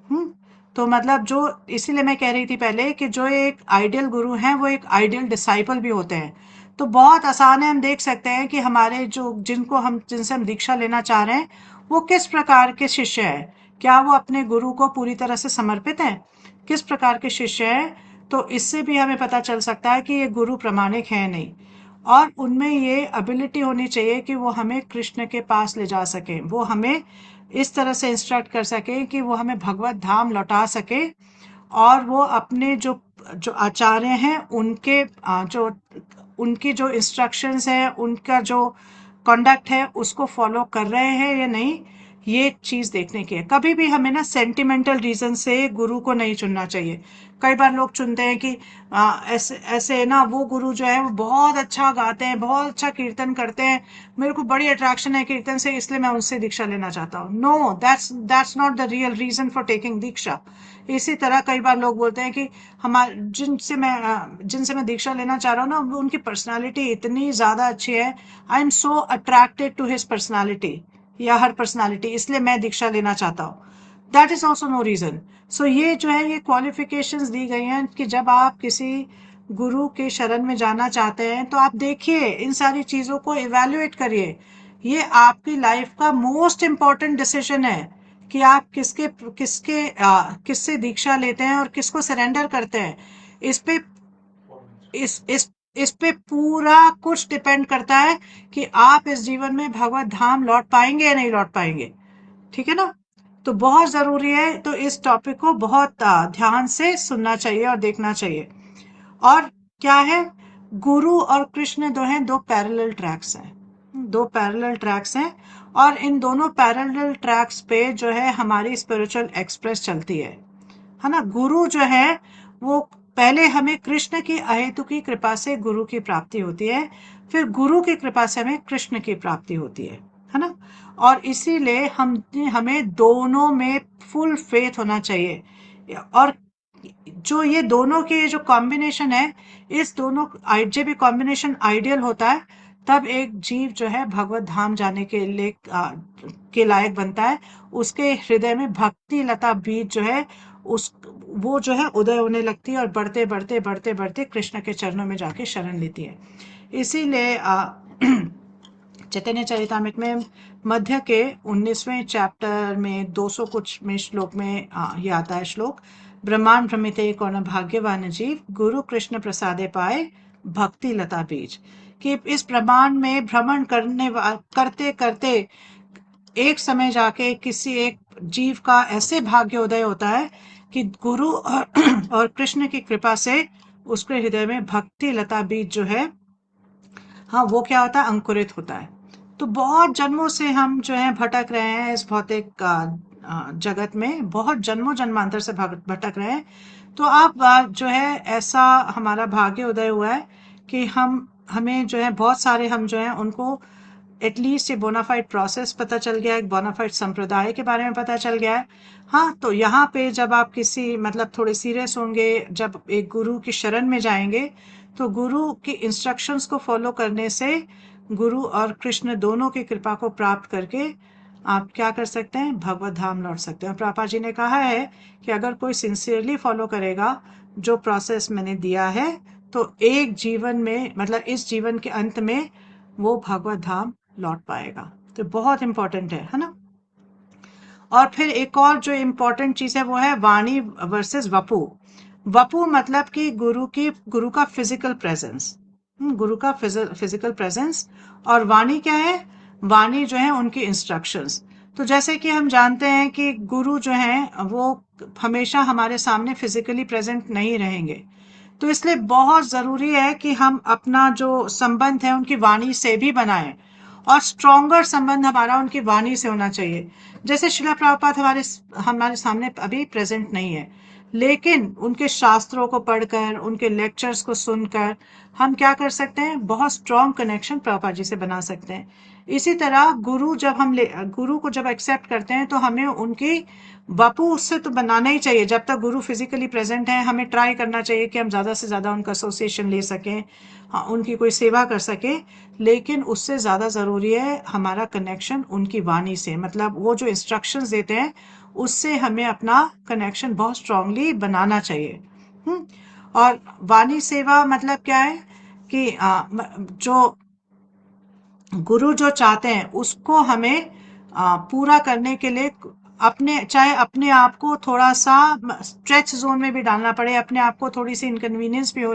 A: हम्म तो मतलब जो, इसीलिए मैं कह रही थी पहले कि जो एक आइडियल गुरु हैं वो एक आइडियल डिसाइपल भी होते हैं। तो बहुत आसान है, हम देख सकते हैं कि हमारे जो, जिनसे हम दीक्षा लेना चाह रहे हैं, वो किस प्रकार के शिष्य हैं। क्या वो अपने गुरु को पूरी तरह से समर्पित हैं, किस प्रकार के शिष्य हैं। तो इससे भी हमें पता चल सकता है कि ये गुरु प्रामाणिक है नहीं। और उनमें ये एबिलिटी होनी चाहिए कि वो हमें कृष्ण के पास ले जा सके, वो हमें इस तरह से इंस्ट्रक्ट कर सके कि वो हमें भगवत धाम लौटा सके। और वो अपने जो जो आचार्य हैं उनके जो उनकी जो इंस्ट्रक्शंस है, उनका जो कंडक्ट है, उसको फॉलो कर रहे हैं या नहीं, ये चीज देखने की है। कभी भी हमें ना सेंटिमेंटल रीजन से गुरु को नहीं चुनना चाहिए। कई बार लोग चुनते हैं कि ऐसे ऐसे ना, वो गुरु जो है वो बहुत अच्छा गाते हैं, बहुत अच्छा कीर्तन करते हैं, मेरे को बड़ी अट्रैक्शन है कीर्तन से, इसलिए मैं उनसे दीक्षा लेना चाहता हूँ। No, that's not the real reason for taking दीक्षा। इसी तरह कई बार लोग बोलते हैं कि हमारे जिनसे मैं दीक्षा लेना चाह रहा हूँ ना, उनकी पर्सनालिटी इतनी ज्यादा अच्छी है, I am so attracted to his personality या हर पर्सनालिटी, इसलिए मैं दीक्षा लेना चाहता हूँ। That is also no reason. So ये जो है, ये क्वालिफिकेशंस दी गई हैं कि जब आप किसी गुरु के शरण में जाना चाहते हैं तो आप देखिए, इन सारी चीजों को इवेल्युएट करिए। ये आपकी लाइफ का मोस्ट इम्पोर्टेंट डिसीजन है कि आप किसके किसके किससे दीक्षा लेते हैं और किसको सरेंडर करते हैं। इस पे इस पे पूरा कुछ डिपेंड करता है कि आप इस जीवन में भगवत धाम लौट पाएंगे या नहीं लौट पाएंगे। ठीक है ना। तो बहुत जरूरी है, तो इस टॉपिक को बहुत ध्यान से सुनना चाहिए और देखना चाहिए। और क्या है, गुरु और कृष्ण दो हैं, दो पैरेलल ट्रैक्स हैं, दो पैरेलल ट्रैक्स हैं। और इन दोनों पैरेलल ट्रैक्स पे जो है हमारी स्पिरिचुअल एक्सप्रेस चलती है ना। गुरु जो है वो, पहले हमें कृष्ण की अहेतुकी कृपा से गुरु की प्राप्ति होती है, फिर गुरु की कृपा से हमें कृष्ण की प्राप्ति होती है ना। और इसीलिए हमें दोनों में फुल फेथ होना चाहिए। और जो ये दोनों के जो कॉम्बिनेशन है, इस दोनों जब भी कॉम्बिनेशन आइडियल होता है, तब एक जीव जो है भगवत धाम जाने के लिए के लायक बनता है। उसके हृदय में भक्ति लता बीज जो है, उस वो जो है उदय होने लगती है और बढ़ते बढ़ते बढ़ते बढ़ते कृष्ण के चरणों में जाके शरण लेती है। इसीलिए चैतन्य चरितामृत में मध्य के 19वें चैप्टर में 200 कुछ में श्लोक में ये आता है श्लोक, ब्रह्मांड भ्रमिते कौन भाग्यवान जीव, गुरु कृष्ण प्रसादे पाए भक्ति लता बीज। कि इस ब्रह्मांड में भ्रमण करते करते एक समय जाके किसी एक जीव का ऐसे भाग्य उदय होता है कि गुरु और कृष्ण की कृपा से उसके हृदय में भक्ति लता बीज जो है, हाँ, वो क्या होता है, अंकुरित होता है। तो बहुत जन्मों से हम जो है भटक रहे हैं इस भौतिक जगत में, बहुत जन्मों जन्मांतर से भटक रहे हैं। तो अब जो है ऐसा हमारा भाग्य उदय हुआ है कि हमें जो है बहुत सारे, हम जो है उनको एटलीस्ट ये बोनाफाइड प्रोसेस पता चल गया है, एक बोनाफाइड संप्रदाय के बारे में पता चल गया है। हाँ, तो यहाँ पे जब आप किसी, मतलब थोड़े सीरियस होंगे, जब एक गुरु की शरण में जाएंगे, तो गुरु की इंस्ट्रक्शंस को फॉलो करने से गुरु और कृष्ण दोनों की कृपा को प्राप्त करके आप क्या कर सकते हैं, भगवत धाम लौट सकते हैं। प्रभुपाद जी ने कहा है कि अगर कोई सिंसियरली फॉलो करेगा जो प्रोसेस मैंने दिया है, तो एक जीवन में, मतलब इस जीवन के अंत में वो भगवत धाम लौट पाएगा। तो बहुत इंपॉर्टेंट है ना। और फिर एक और जो इम्पोर्टेंट चीज है वो है वाणी वर्सेस वपु। वपु मतलब कि गुरु का फिजिकल प्रेजेंस, गुरु का फिजिकल प्रेजेंस। और वाणी क्या है, वाणी जो है उनकी इंस्ट्रक्शंस। तो जैसे कि हम जानते हैं कि गुरु जो हैं वो हमेशा हमारे सामने फिजिकली प्रेजेंट नहीं रहेंगे, तो इसलिए बहुत ज़रूरी है कि हम अपना जो संबंध है उनकी वाणी से भी बनाएं, और स्ट्रॉन्गर संबंध हमारा उनकी वाणी से होना चाहिए। जैसे शिला प्रभुपाद हमारे हमारे सामने अभी प्रेजेंट नहीं है, लेकिन उनके शास्त्रों को पढ़कर, उनके लेक्चर्स को सुनकर हम क्या कर सकते हैं, बहुत स्ट्रॉन्ग कनेक्शन प्रभुपाद जी से बना सकते हैं। इसी तरह गुरु को जब एक्सेप्ट करते हैं तो हमें उनकी बापू उससे तो बनाना ही चाहिए। जब तक गुरु फिजिकली प्रेजेंट है हमें ट्राई करना चाहिए कि हम ज़्यादा से ज़्यादा उनका एसोसिएशन ले सकें, हाँ, उनकी कोई सेवा कर सकें। लेकिन उससे ज़्यादा ज़रूरी है हमारा कनेक्शन उनकी वाणी से, मतलब वो जो इंस्ट्रक्शंस देते हैं उससे हमें अपना कनेक्शन बहुत स्ट्रांगली बनाना चाहिए। और वाणी सेवा मतलब क्या है कि जो गुरु जो चाहते हैं उसको हमें पूरा करने के लिए चाहे अपने आप को थोड़ा सा स्ट्रेच जोन में भी डालना पड़े, अपने आप को थोड़ी सी इनकन्वीनियंस भी हो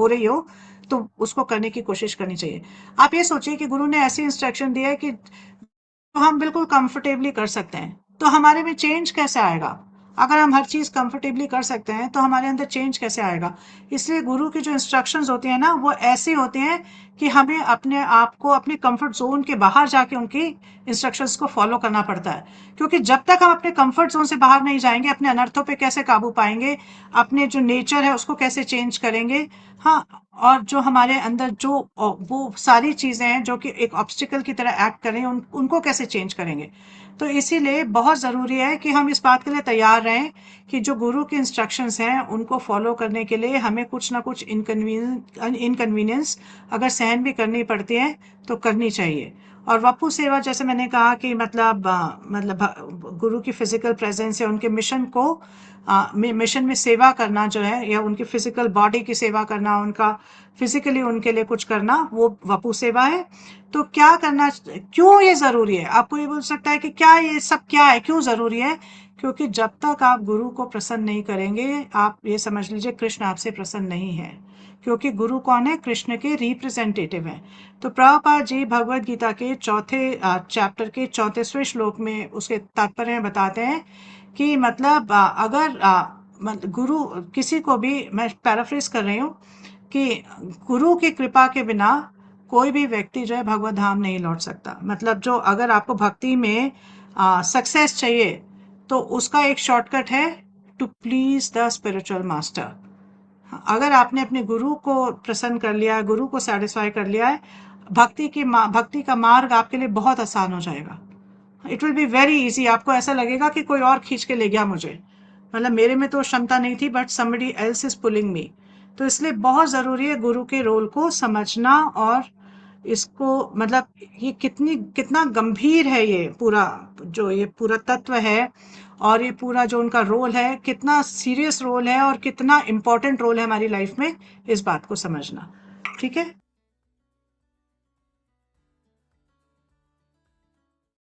A: रही हो, तो उसको करने की कोशिश करनी चाहिए। आप ये सोचिए कि गुरु ने ऐसी इंस्ट्रक्शन दिया है कि तो हम बिल्कुल कंफर्टेबली कर सकते हैं, तो हमारे में चेंज कैसे आएगा? अगर हम हर चीज कंफर्टेबली कर सकते हैं तो हमारे अंदर चेंज कैसे आएगा? इसलिए गुरु की जो इंस्ट्रक्शंस होती है ना वो ऐसी होती हैं कि हमें अपने आप को अपने कंफर्ट जोन के बाहर जाके उनकी इंस्ट्रक्शंस को फॉलो करना पड़ता है। क्योंकि जब तक हम अपने कंफर्ट जोन से बाहर नहीं जाएंगे, अपने अनर्थों पे कैसे काबू पाएंगे, अपने जो नेचर है उसको कैसे चेंज करेंगे, हाँ, और जो हमारे अंदर जो वो सारी चीजें हैं जो कि एक ऑब्स्टिकल की तरह एक्ट कर रही हैं उनको कैसे चेंज करेंगे? तो इसीलिए बहुत जरूरी है कि हम इस बात के लिए तैयार रहें कि जो गुरु की इंस्ट्रक्शंस हैं उनको फॉलो करने के लिए हमें कुछ ना कुछ इनकन्वीनियंस अगर सहन भी करनी पड़ती है तो करनी चाहिए। और वपू सेवा जैसे मैंने कहा कि गुरु की फिजिकल प्रेजेंस या उनके मिशन को मिशन में सेवा करना जो है, या उनकी फिजिकल बॉडी की सेवा करना, उनका फिजिकली उनके लिए कुछ करना, वो वपू सेवा है। तो क्या करना, क्यों ये जरूरी है? आपको ये बोल सकता है कि क्या ये सब क्या है, क्यों जरूरी है? क्योंकि जब तक आप गुरु को प्रसन्न नहीं करेंगे, आप ये समझ लीजिए कृष्ण आपसे प्रसन्न नहीं है। क्योंकि गुरु कौन है? कृष्ण के रिप्रेजेंटेटिव हैं। तो प्रभुपाद जी भगवत गीता के चौथे चैप्टर के 34वें श्लोक में उसके तात्पर्य में बताते हैं कि मतलब अगर गुरु किसी को भी, मैं पैराफ्रेज कर रही हूँ, कि गुरु की कृपा के बिना कोई भी व्यक्ति जो है भगवत धाम नहीं लौट सकता। मतलब जो अगर आपको भक्ति में सक्सेस चाहिए तो उसका एक शॉर्टकट है, to please the spiritual master. अगर आपने अपने गुरु को प्रसन्न कर लिया है, गुरु को सेटिस्फाई कर लिया है, भक्ति का मार्ग आपके लिए बहुत आसान हो जाएगा। It will be very easy. आपको ऐसा लगेगा कि कोई और खींच के ले गया मुझे, मतलब मेरे में तो क्षमता नहीं थी but somebody else is pulling me. तो इसलिए बहुत जरूरी है गुरु के रोल को समझना, और इसको मतलब ये कितना गंभीर है ये पूरा तत्व है, और ये पूरा जो उनका रोल है कितना सीरियस रोल है और कितना इम्पोर्टेंट रोल है हमारी लाइफ में, इस बात को समझना। ठीक है।